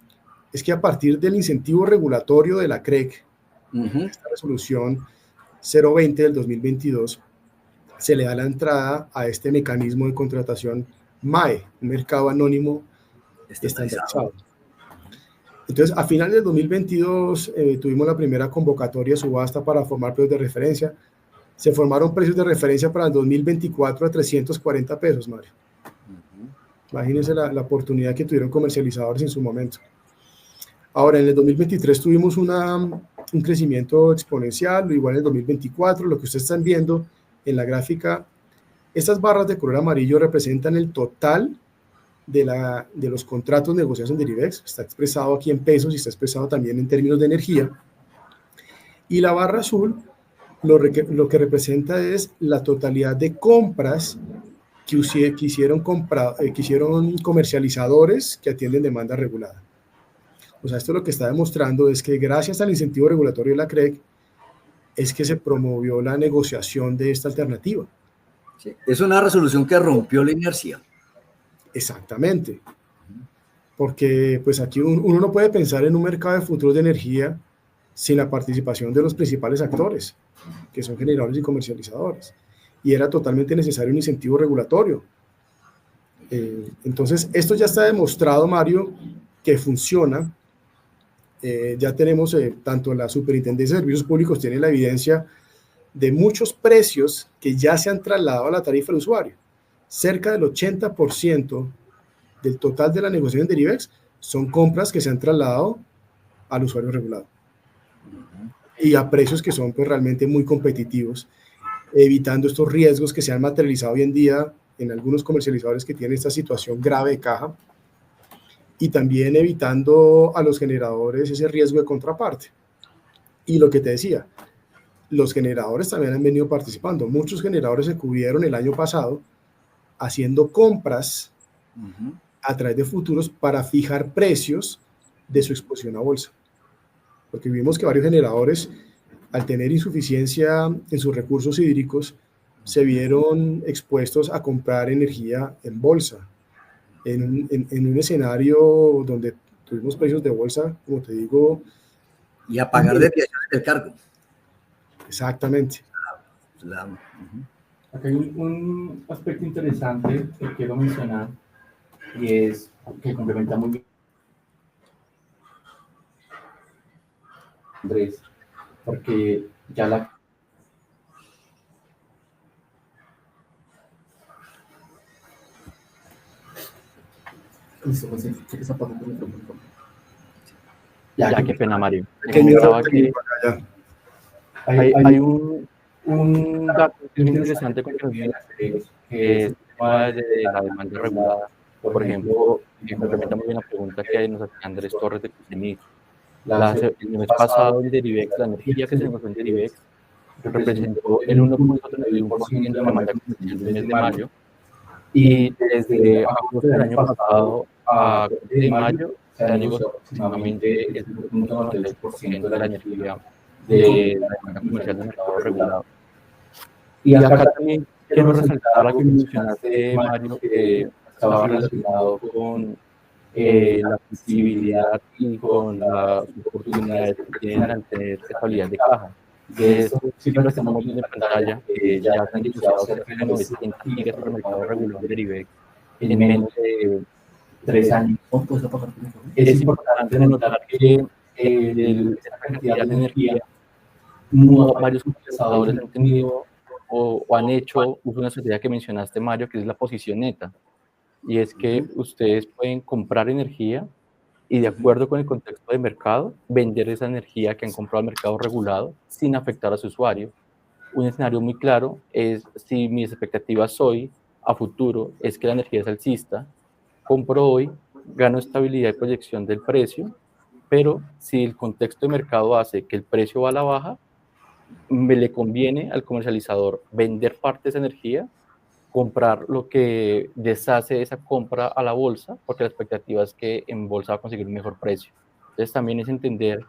es que a partir del incentivo regulatorio de la CREC, esta resolución 020 del 2022, se le da la entrada a este mecanismo de contratación MAE, un mercado anónimo estandarizado. Entonces, a finales del 2022 tuvimos la primera convocatoria subasta para formar precios de referencia. Se formaron precios de referencia para el 2024 a 340 pesos, Mario. Imagínense la oportunidad que tuvieron comercializadores en su momento. Ahora, en el 2023 tuvimos un crecimiento exponencial, igual en el 2024, lo que ustedes están viendo en la gráfica, estas barras de color amarillo representan el total de los contratos negociados en Derivex, está expresado aquí en pesos y está expresado también en términos de energía. Y la barra azul lo que representa es la totalidad de compras que hicieron comercializadores que atienden demanda regulada. O sea, esto lo que está demostrando es que gracias al incentivo regulatorio de la CREC es que se promovió la negociación de esta alternativa. Sí, es una resolución que rompió la inercia. Exactamente. Porque pues aquí uno no puede pensar en un mercado de futuros de energía sin la participación de los principales actores, que son generadores y comercializadores. Y era totalmente necesario un incentivo regulatorio. Entonces, esto ya está demostrado, Mario, que funciona. Ya tenemos, tanto la Superintendencia de Servicios Públicos tiene la evidencia de muchos precios que ya se han trasladado a la tarifa del usuario. Cerca del 80% del total de la negociación en Derivex son compras que se han trasladado al usuario regulado. Y a precios que son pues, realmente muy competitivos, evitando estos riesgos que se han materializado hoy en día en algunos comercializadores que tienen esta situación grave de caja, y también evitando a los generadores ese riesgo de contraparte. Y lo que te decía, los generadores también han venido participando. Muchos generadores se cubrieron el año pasado haciendo compras a través de futuros para fijar precios de su exposición a bolsa. Porque vimos que varios generadores, al tener insuficiencia en sus recursos hídricos, se vieron expuestos a comprar energía en bolsa. En un escenario donde tuvimos precios de bolsa, como te digo. Y a pagar desviaciones del cargo. Exactamente. Acá hay un aspecto interesante que quiero mencionar, y es que complementa muy bien Andrés, porque ya la ya, qué pena, Mario. Hay un dato muy interesante con que es el tema de la demanda regulada. Por ejemplo, complementa muy bien la pregunta que nos hacía Andrés Torres de Cusenit. El mes pasado en Derivex, la energía que se negoció en Derivex representó el 1.31% de la demanda comercial del mes de mayo, y desde agosto del año pasado a de mayo se ha negociado aproximadamente el 1.96% de la energía de la demanda comercial del mercado regulado. Y acá también quiero resaltar algo que mencionaste, Mario, que estaba relacionado con la flexibilidad y con las oportunidades que tienen al tener estabilidad de caja. De eso sí lo estamos viendo en pantalla, ya se han negociado cerca de 900 gigas por el mercado regular de Derivex en menos de 3 años. Es importante notar que esta cantidad de energía, varios procesadores han tenido o han hecho uso de una estrategia que mencionaste, Mario, que es la posición neta. Y es que ustedes pueden comprar energía y, de acuerdo con el contexto de mercado, vender esa energía que han comprado al mercado regulado sin afectar a su usuario. Un escenario muy claro es si mis expectativas hoy a futuro es que la energía es alcista, compro hoy, gano estabilidad y proyección del precio, pero si el contexto de mercado hace que el precio va a la baja, me le conviene al comercializador vender parte de esa energía, comprar lo que deshace esa compra a la bolsa, porque la expectativa es que en bolsa va a conseguir un mejor precio. Entonces también es entender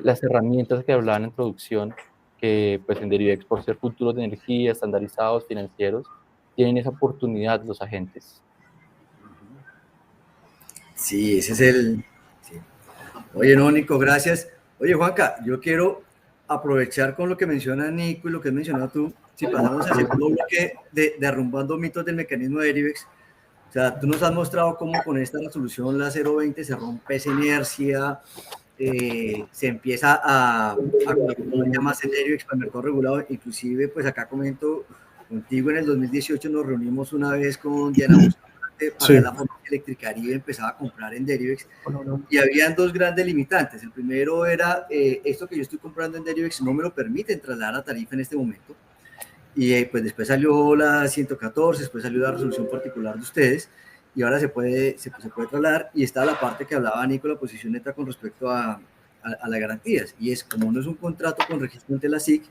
las herramientas que hablaban en introducción, que pues en Derivex, por ser futuros de energía, estandarizados, financieros, tienen esa oportunidad los agentes. Sí, ese es el... Sí. Oye, no, Nico, gracias. Oye, Juanca, yo quiero aprovechar con lo que menciona Nico y lo que has mencionado tú, si pasamos al segundo bloque de derrumbando mitos del mecanismo de Derivex. O sea, tú nos has mostrado cómo con esta resolución, la 020, se rompe esa inercia, se empieza a colocar más en Derivex para el mercado regulado. Inclusive, pues acá comento contigo, en el 2018 nos reunimos una vez con Diana Bustamante para ver la forma que Electricaribe empezaba a comprar en Derivex, y habían dos grandes limitantes. El primero era, esto que yo estoy comprando en Derivex no me lo permiten trasladar a tarifa en este momento. Y pues después salió la 114, después salió la resolución particular de ustedes, y ahora se puede trasladar, y está la parte que hablaba Nico, la posición neta con respecto a las garantías, y es como no es un contrato con registro ante la SIC,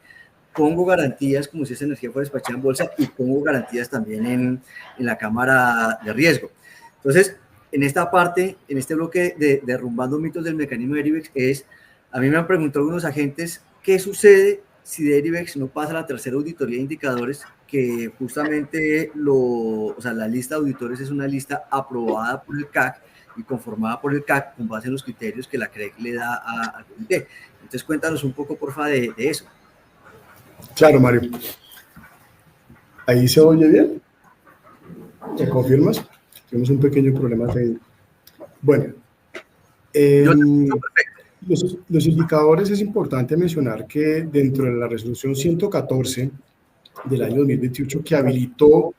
pongo garantías como si esa energía fuera despachada en bolsa y pongo garantías también en la cámara de riesgo. Entonces, en esta parte, en este bloque de derrumbando mitos del mecanismo de Derivex, a mí me han preguntado algunos agentes qué sucede si Derivex no pasa la tercera auditoría de indicadores, que justamente la lista de auditores es una lista aprobada por el CAC y conformada por el CAC con base en los criterios que la CREC le da al comité. Entonces, cuéntanos un poco, porfa, de eso. Claro, Mario. ¿Ahí se oye bien? ¿Me confirmas? Tenemos un pequeño problema técnico. Bueno, los indicadores, es importante mencionar que dentro de la resolución 114 del año 2028, que habilitó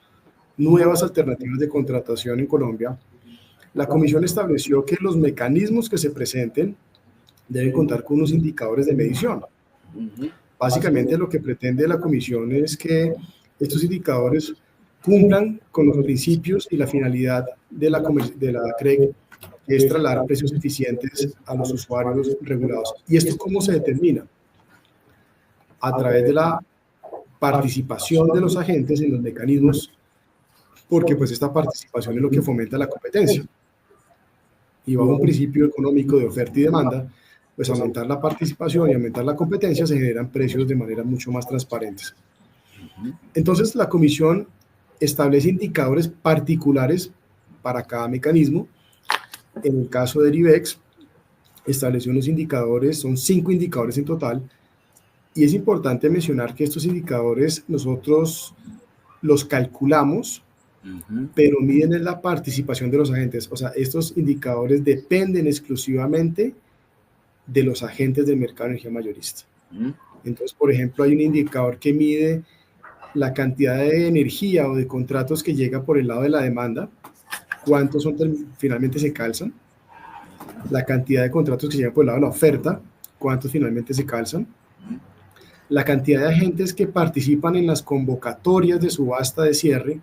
nuevas alternativas de contratación en Colombia, la Comisión estableció que los mecanismos que se presenten deben contar con unos indicadores de medición. Básicamente lo que pretende la Comisión es que estos indicadores cumplan con los principios y la finalidad de la CREC, que es trasladar precios eficientes a los usuarios regulados. ¿Y esto cómo se determina? A través de la participación de los agentes en los mecanismos, porque pues esta participación es lo que fomenta la competencia. Y bajo un principio económico de oferta y demanda, pues aumentar la participación y aumentar la competencia se generan precios de manera mucho más transparentes. Entonces, la Comisión establece indicadores particulares para cada mecanismo. En el caso de Derivex, estableció unos indicadores, son 5 indicadores en total, y es importante mencionar que estos indicadores nosotros los calculamos, pero miden en la participación de los agentes. O sea, estos indicadores dependen exclusivamente de los agentes del mercado de energía mayorista. Entonces, por ejemplo, hay un indicador que mide la cantidad de energía o de contratos que llega por el lado de la demanda, cuántos finalmente se calzan, la cantidad de contratos que llegan por el lado de la oferta, cuántos finalmente se calzan, la cantidad de agentes que participan en las convocatorias de subasta de cierre,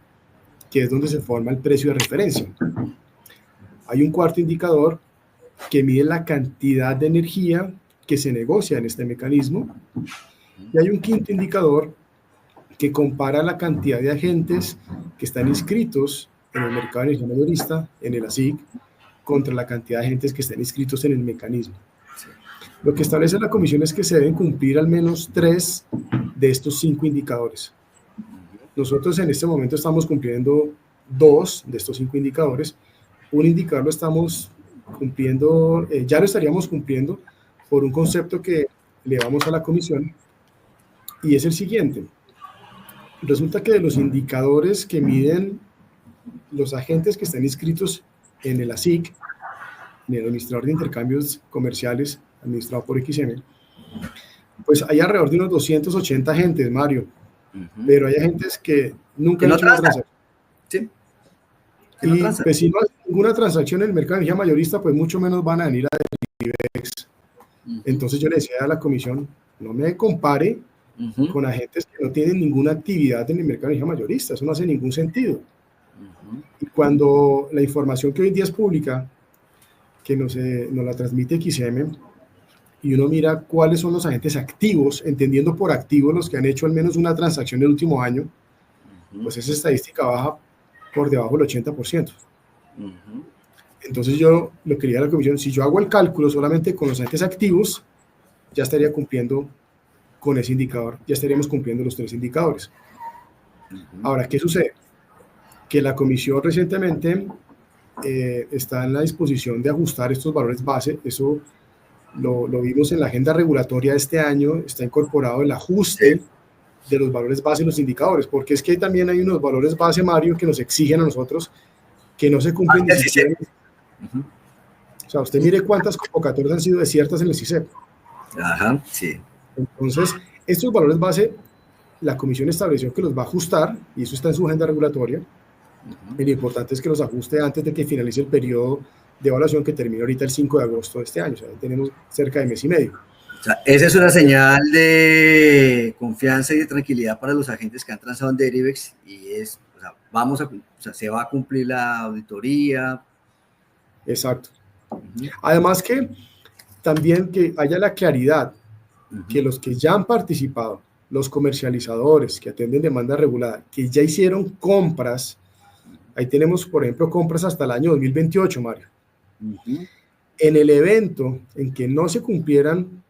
que es donde se forma el precio de referencia. Hay un cuarto indicador que mide la cantidad de energía que se negocia en este mecanismo, y hay un quinto indicador que compara la cantidad de agentes que están inscritos en el mercado de energía mayorista, en el ASIC, contra la cantidad de agentes que están inscritos en el mecanismo. Lo que establece la Comisión es que se deben cumplir al menos 3 de estos 5 indicadores. Nosotros en este momento estamos cumpliendo 2 de estos 5 indicadores. Un indicador lo estamos cumpliendo, ya lo estaríamos cumpliendo por un concepto que llevamos a la Comisión, y es el siguiente. Resulta que de los indicadores que miden los agentes que están inscritos en el ASIC, en el Administrador de Intercambios Comerciales, administrado por XM, pues hay alrededor de unos 280 agentes, Mario, pero hay agentes que nunca han hecho una transacción. Sí. Y pues si no hacen ninguna transacción en el mercado de energía mayorista, pues mucho menos van a venir a Derivex. Entonces yo le decía a la Comisión, no me compare con agentes que no tienen ninguna actividad en el mercado de energía mayorista, eso no hace ningún sentido. Y cuando la información que hoy en día es pública, que nos la transmite XM, y uno mira cuáles son los agentes activos, entendiendo por activos los que han hecho al menos una transacción el último año, pues esa estadística baja por debajo del 80%. Entonces yo lo que diría a la Comisión, si yo hago el cálculo solamente con los agentes activos, ya estaría cumpliendo con ese indicador, ya estaríamos cumpliendo los 3 indicadores. Ahora, ¿qué sucede? Que la Comisión recientemente está en la disposición de ajustar estos valores base. Eso lo vimos en la agenda regulatoria de este año, está incorporado el ajuste de los valores base en los indicadores, porque es que también hay unos valores base, Mario, que nos exigen a nosotros que no se cumplen ni siquiera. O sea, usted mire cuántas convocatorias han sido desiertas en el CICEP. Ajá, sí. Entonces, estos valores base, la Comisión estableció que los va a ajustar, y eso está en su agenda regulatoria, y lo importante es que los ajuste antes de que finalice el periodo de evaluación, que termina ahorita el 5 de agosto de este año. O sea, tenemos cerca de mes y medio. O sea, esa es una señal de confianza y de tranquilidad para los agentes que han transado en Derivex, y es, o sea, se va a cumplir la auditoría. Exacto. Además que también que haya la claridad que los que ya han participado, los comercializadores que atienden demanda regulada, que ya hicieron compras, ahí tenemos, por ejemplo, compras hasta el año 2028, Mario. En el evento en que no se cumplieran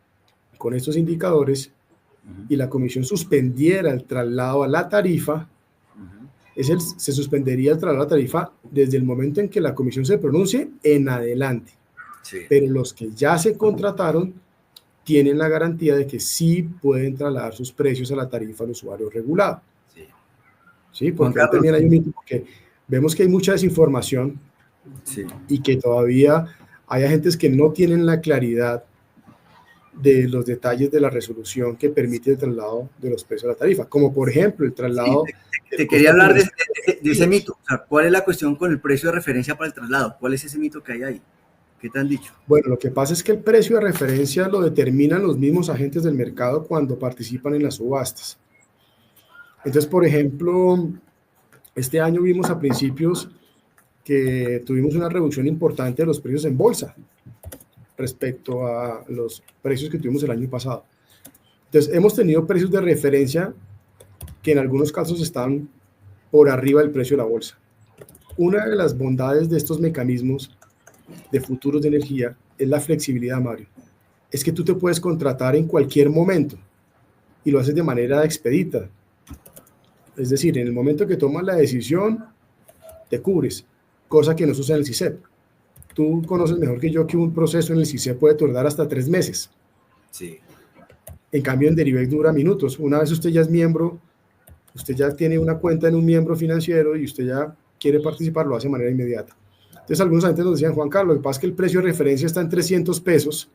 con estos indicadores y la comisión suspendiera el traslado a la tarifa, se suspendería el traslado a la tarifa desde el momento en que la comisión se pronuncie en adelante. Sí. Pero los que ya se contrataron tienen la garantía de que sí pueden trasladar sus precios a la tarifa al usuario regulado. Sí, ¿sí? Porque también hay un mito, porque vemos que hay mucha desinformación, sí, y que todavía hay agentes que no tienen la claridad de los detalles de la resolución que permite el traslado de los precios a la tarifa, como por ejemplo el traslado... Sí, te quería hablar de ese mito. O sea, ¿cuál es la cuestión con el precio de referencia para el traslado? ¿Cuál es ese mito que hay ahí? ¿Qué te han dicho? Bueno, lo que pasa es que el precio de referencia lo determinan los mismos agentes del mercado cuando participan en las subastas. Entonces, por ejemplo, este año vimos a principios que tuvimos una reducción importante de los precios en bolsa respecto a los precios que tuvimos el año pasado. Entonces, hemos tenido precios de referencia que en algunos casos están por arriba del precio de la bolsa. Una de las bondades de estos mecanismos de futuros de energía es la flexibilidad, Mario. Es que tú te puedes contratar en cualquier momento y lo haces de manera expedita. Es decir, en el momento que tomas la decisión, te cubres, cosa que no sucede en el CICEP. Tú conoces mejor que yo que un proceso en el CICEP puede tardar hasta 3 meses. Sí. En cambio, en Derivex dura minutos. Una vez usted ya es miembro, usted ya tiene una cuenta en un miembro financiero y usted ya quiere participar, lo hace de manera inmediata. Entonces, algunos agentes nos decían, Juan Carlos, lo que pasa es que el precio de referencia está en 300 pesos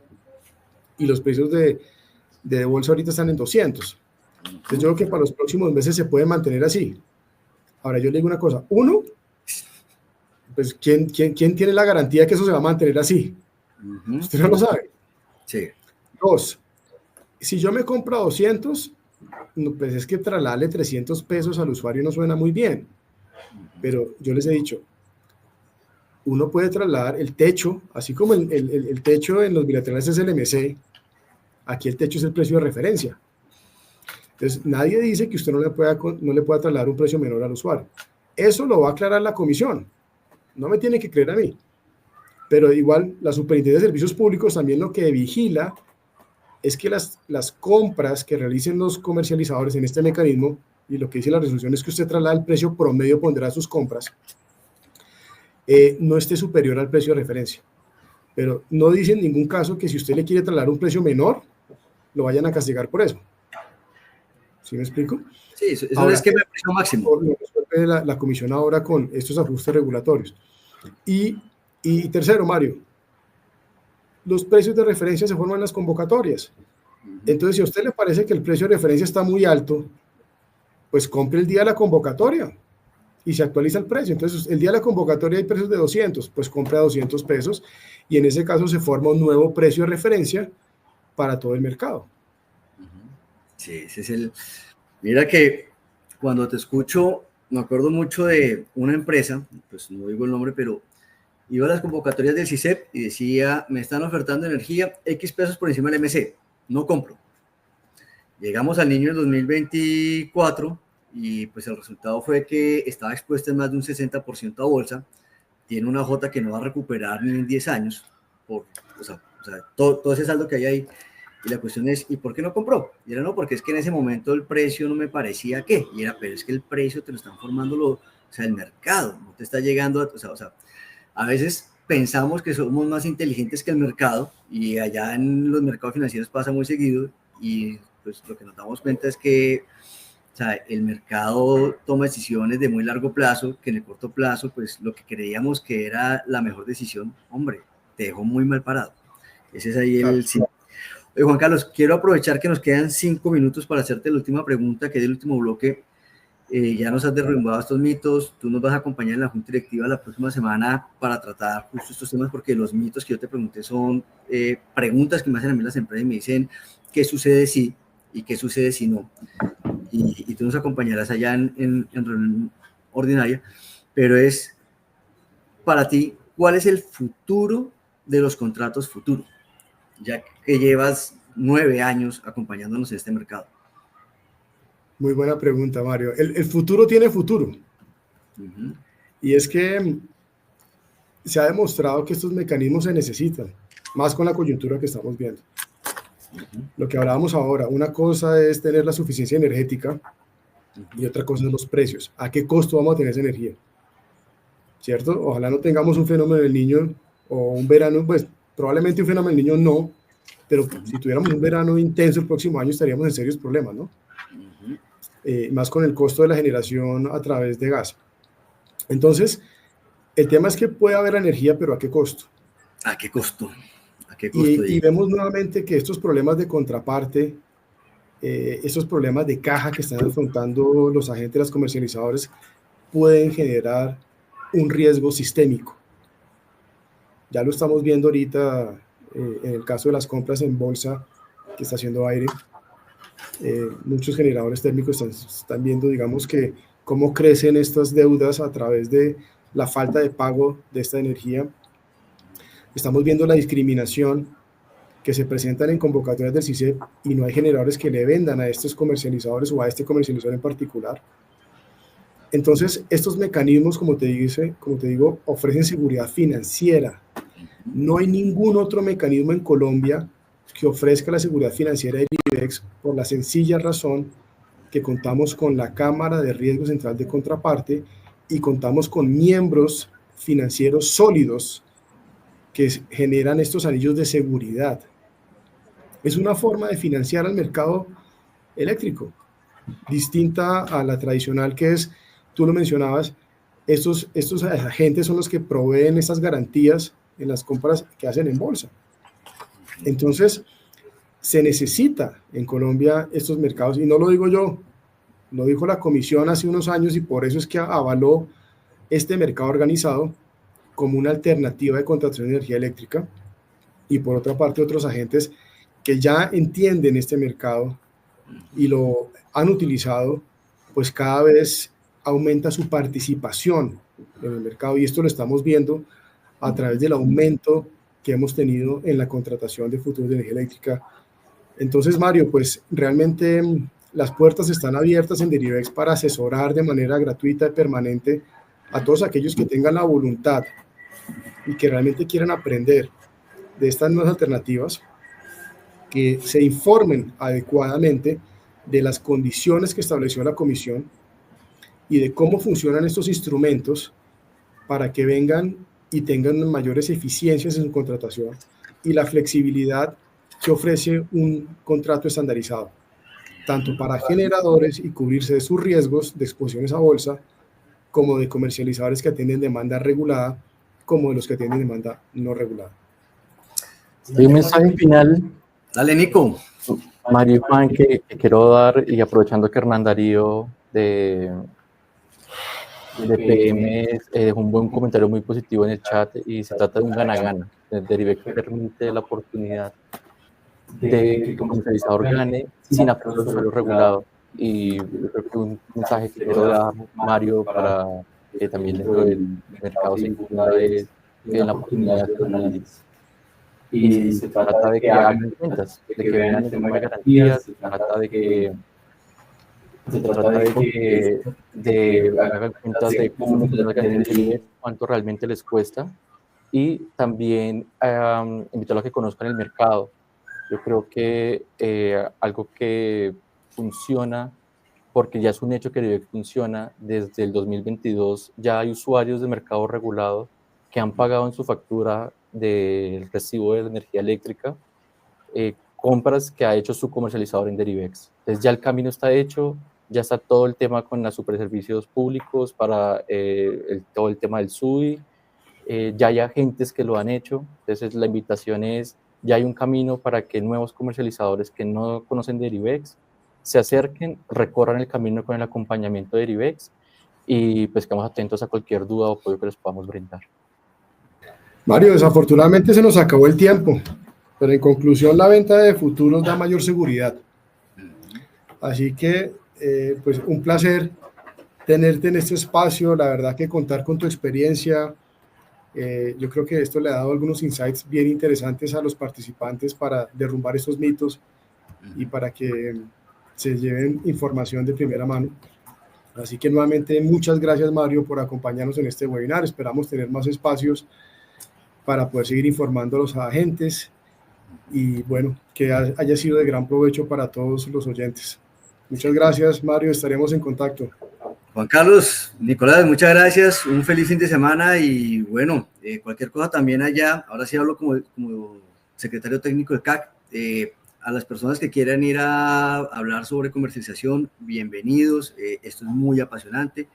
y los precios de bolsa ahorita están en 200. Entonces, yo creo que para los próximos meses se puede mantener así. Ahora, yo le digo una cosa. Uno, pues, ¿quién tiene la garantía de que eso se va a mantener así? Usted no lo sabe. Sí. Dos, si yo me compro a 200, pues es que trasladarle 300 pesos al usuario no suena muy bien. Pero yo les he dicho, uno puede trasladar el techo, así como el techo en los bilaterales es el MC, aquí el techo es el precio de referencia. Entonces, nadie dice que usted no le pueda trasladar un precio menor al usuario. Eso lo va a aclarar la comisión. No me tiene que creer a mí. Pero igual, la Superintendencia de Servicios Públicos también lo que vigila es que las compras que realicen los comercializadores en este mecanismo, y lo que dice la resolución es que usted traslada el precio promedio ponderado de sus compras, no esté superior al precio de referencia. Pero no dice en ningún caso que si usted le quiere trasladar un precio menor, lo vayan a castigar por eso. ¿Sí me explico? Sí, eso ahora, es que el precio máximo. Lo resuelve la comisión ahora con estos ajustes regulatorios. Y tercero, Mario, los precios de referencia se forman en las convocatorias. Entonces, si a usted le parece que el precio de referencia está muy alto, pues compre el día de la convocatoria y se actualiza el precio. Entonces, el día de la convocatoria hay precios de 200, pues compre a 200 pesos y en ese caso se forma un nuevo precio de referencia para todo el mercado. Sí, ese es el... Mira que cuando te escucho, me acuerdo mucho de una empresa, pues no digo el nombre, pero iba a las convocatorias del CICEP y decía, me están ofertando energía X pesos por encima del MC, no compro. Llegamos al niño del 2024 y pues el resultado fue que estaba expuesta en más de un 60% a bolsa, tiene una J que no va a recuperar ni en 10 años, todo ese saldo que hay ahí. Y la cuestión es, ¿y por qué no compró? Y era no, porque es que en ese momento el precio no me parecía que, y era, pero es que el precio te lo están formando el mercado, no te está llegando, a veces pensamos que somos más inteligentes que el mercado, y allá en los mercados financieros pasa muy seguido, y pues lo que nos damos cuenta es que el mercado toma decisiones de muy largo plazo, que en el corto plazo, pues lo que creíamos que era la mejor decisión, hombre, te dejó muy mal parado. Ese es ahí el... Juan Carlos, quiero aprovechar que nos quedan 5 minutos para hacerte la última pregunta, que es el último bloque. Ya nos has derrumbado estos mitos, tú nos vas a acompañar en la Junta Directiva la próxima semana para tratar justo estos temas, porque los mitos que yo te pregunté son preguntas que me hacen a mí las empresas y me dicen qué sucede si y qué sucede si no. Y tú nos acompañarás allá en ordinaria, pero es para ti, ¿cuál es el futuro de los contratos futuros? Ya que llevas 9 años acompañándonos en este mercado. Muy buena pregunta, Mario. El futuro tiene futuro. Y es que se ha demostrado que estos mecanismos se necesitan, más con la coyuntura que estamos viendo. Lo que hablábamos ahora, una cosa es tener la suficiencia energética y otra cosa es los precios. ¿A qué costo vamos a tener esa energía? ¿Cierto? Ojalá no tengamos un fenómeno del Niño o un verano, pues probablemente un fenómeno del Niño no, pero si tuviéramos un verano intenso el próximo año estaríamos en serios problemas, ¿no? Más con el costo de la generación a través de gas. Entonces, el tema es que puede haber energía, pero ¿a qué costo? ¿A qué costo? ¿A qué costo? Y vemos nuevamente que estos problemas de contraparte, estos problemas de caja que están afrontando los agentes, los comercializadores, pueden generar un riesgo sistémico. Ya lo estamos viendo ahorita en el caso de las compras en bolsa que está haciendo Aire. Muchos generadores térmicos están viendo, digamos, que cómo crecen estas deudas a través de la falta de pago de esta energía. Estamos viendo la discriminación que se presentan en convocatorias del CICEP y no hay generadores que le vendan a estos comercializadores o a este comercializador en particular. Entonces, estos mecanismos, como te digo, ofrecen seguridad financiera. No hay ningún otro mecanismo en Colombia que ofrezca la seguridad financiera de IBEX por la sencilla razón que contamos con la Cámara de Riesgo Central de Contraparte y contamos con miembros financieros sólidos que generan estos anillos de seguridad. Es una forma de financiar al mercado eléctrico, distinta a la tradicional que es, tú lo mencionabas, estos agentes son los que proveen estas garantías en las compras que hacen en bolsa. Entonces, se necesita en Colombia estos mercados, y no lo digo yo, lo dijo la Comisión hace unos años y por eso es que avaló este mercado organizado como una alternativa de contratación de energía eléctrica, y por otra parte otros agentes que ya entienden este mercado y lo han utilizado, pues cada vez aumenta su participación en el mercado, y esto lo estamos viendo a través del aumento que hemos tenido en la contratación de futuros de energía eléctrica. Entonces, Mario, pues realmente las puertas están abiertas en Derivex para asesorar de manera gratuita y permanente a todos aquellos que tengan la voluntad y que realmente quieran aprender de estas nuevas alternativas, que se informen adecuadamente de las condiciones que estableció la Comisión y de cómo funcionan estos instrumentos para que vengan y tengan mayores eficiencias en su contratación y la flexibilidad que ofrece un contrato estandarizado, tanto para generadores y cubrirse de sus riesgos de exposiciones a bolsa, como de comercializadores que atienden demanda regulada, como de los que atienden demanda no regulada. Y un mensaje final. Dale, Nico. Mario y Juan, que quiero dar, y aprovechando que Hernán Darío de PM dejó un buen comentario muy positivo en el chat, y se trata de un gana-gana. Derivex permite la oportunidad de que el comercializador gane sin apoyo al usuario regulado. Y yo creo que un mensaje que quiero dar, Mario, para que también dentro del mercado se incluya es que den la oportunidad de hacer análisis. Y se trata de que hagan cuentas, de que vean el tema de garantías, se trata de que hagan cuentas de cómo funciona el Derivex, cuánto realmente les cuesta, y también invitarlos a que conozcan el mercado. Yo creo que algo que funciona, porque ya es un hecho que Derivex funciona, desde el 2022 ya hay usuarios de mercado regulado que han pagado en su factura del recibo de energía eléctrica compras que ha hecho su comercializador en Derivex. Entonces ya el camino está hecho, ya está todo el tema con los superservicios públicos para todo el tema del SUI, ya hay agentes que lo han hecho. Entonces la invitación es, ya hay un camino para que nuevos comercializadores que no conocen Derivex se acerquen, recorran el camino con el acompañamiento de Derivex, y pues quedamos atentos a cualquier duda o apoyo que les podamos brindar. Mario, desafortunadamente se nos acabó el tiempo, pero en conclusión la venta de futuros da mayor seguridad. Así que, pues un placer tenerte en este espacio, la verdad que contar con tu experiencia. Yo creo que esto le ha dado algunos insights bien interesantes a los participantes para derrumbar estos mitos y para que se lleven información de primera mano. Así que nuevamente muchas gracias, Mario, por acompañarnos en este webinar. Esperamos tener más espacios para poder seguir informando a los agentes y bueno, que haya sido de gran provecho para todos los oyentes. Muchas gracias, Mario, estaremos en contacto. Juan Carlos, Nicolás, muchas gracias, un feliz fin de semana y bueno, cualquier cosa también allá, ahora sí hablo como secretario técnico del CAC, a las personas que quieran ir a hablar sobre comercialización, bienvenidos, esto es muy apasionante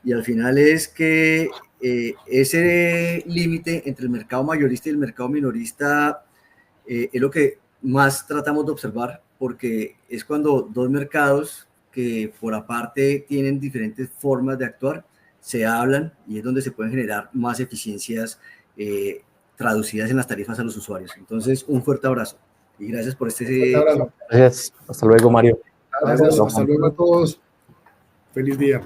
y al final es que ese límite entre el mercado mayorista y el mercado minorista es lo que más tratamos de observar porque es cuando dos mercados que por aparte tienen diferentes formas de actuar, se hablan y es donde se pueden generar más eficiencias traducidas en las tarifas a los usuarios. Entonces, un fuerte abrazo y gracias por este... Gracias. Hasta luego, Mario. Gracias. Hasta luego a todos. Feliz día.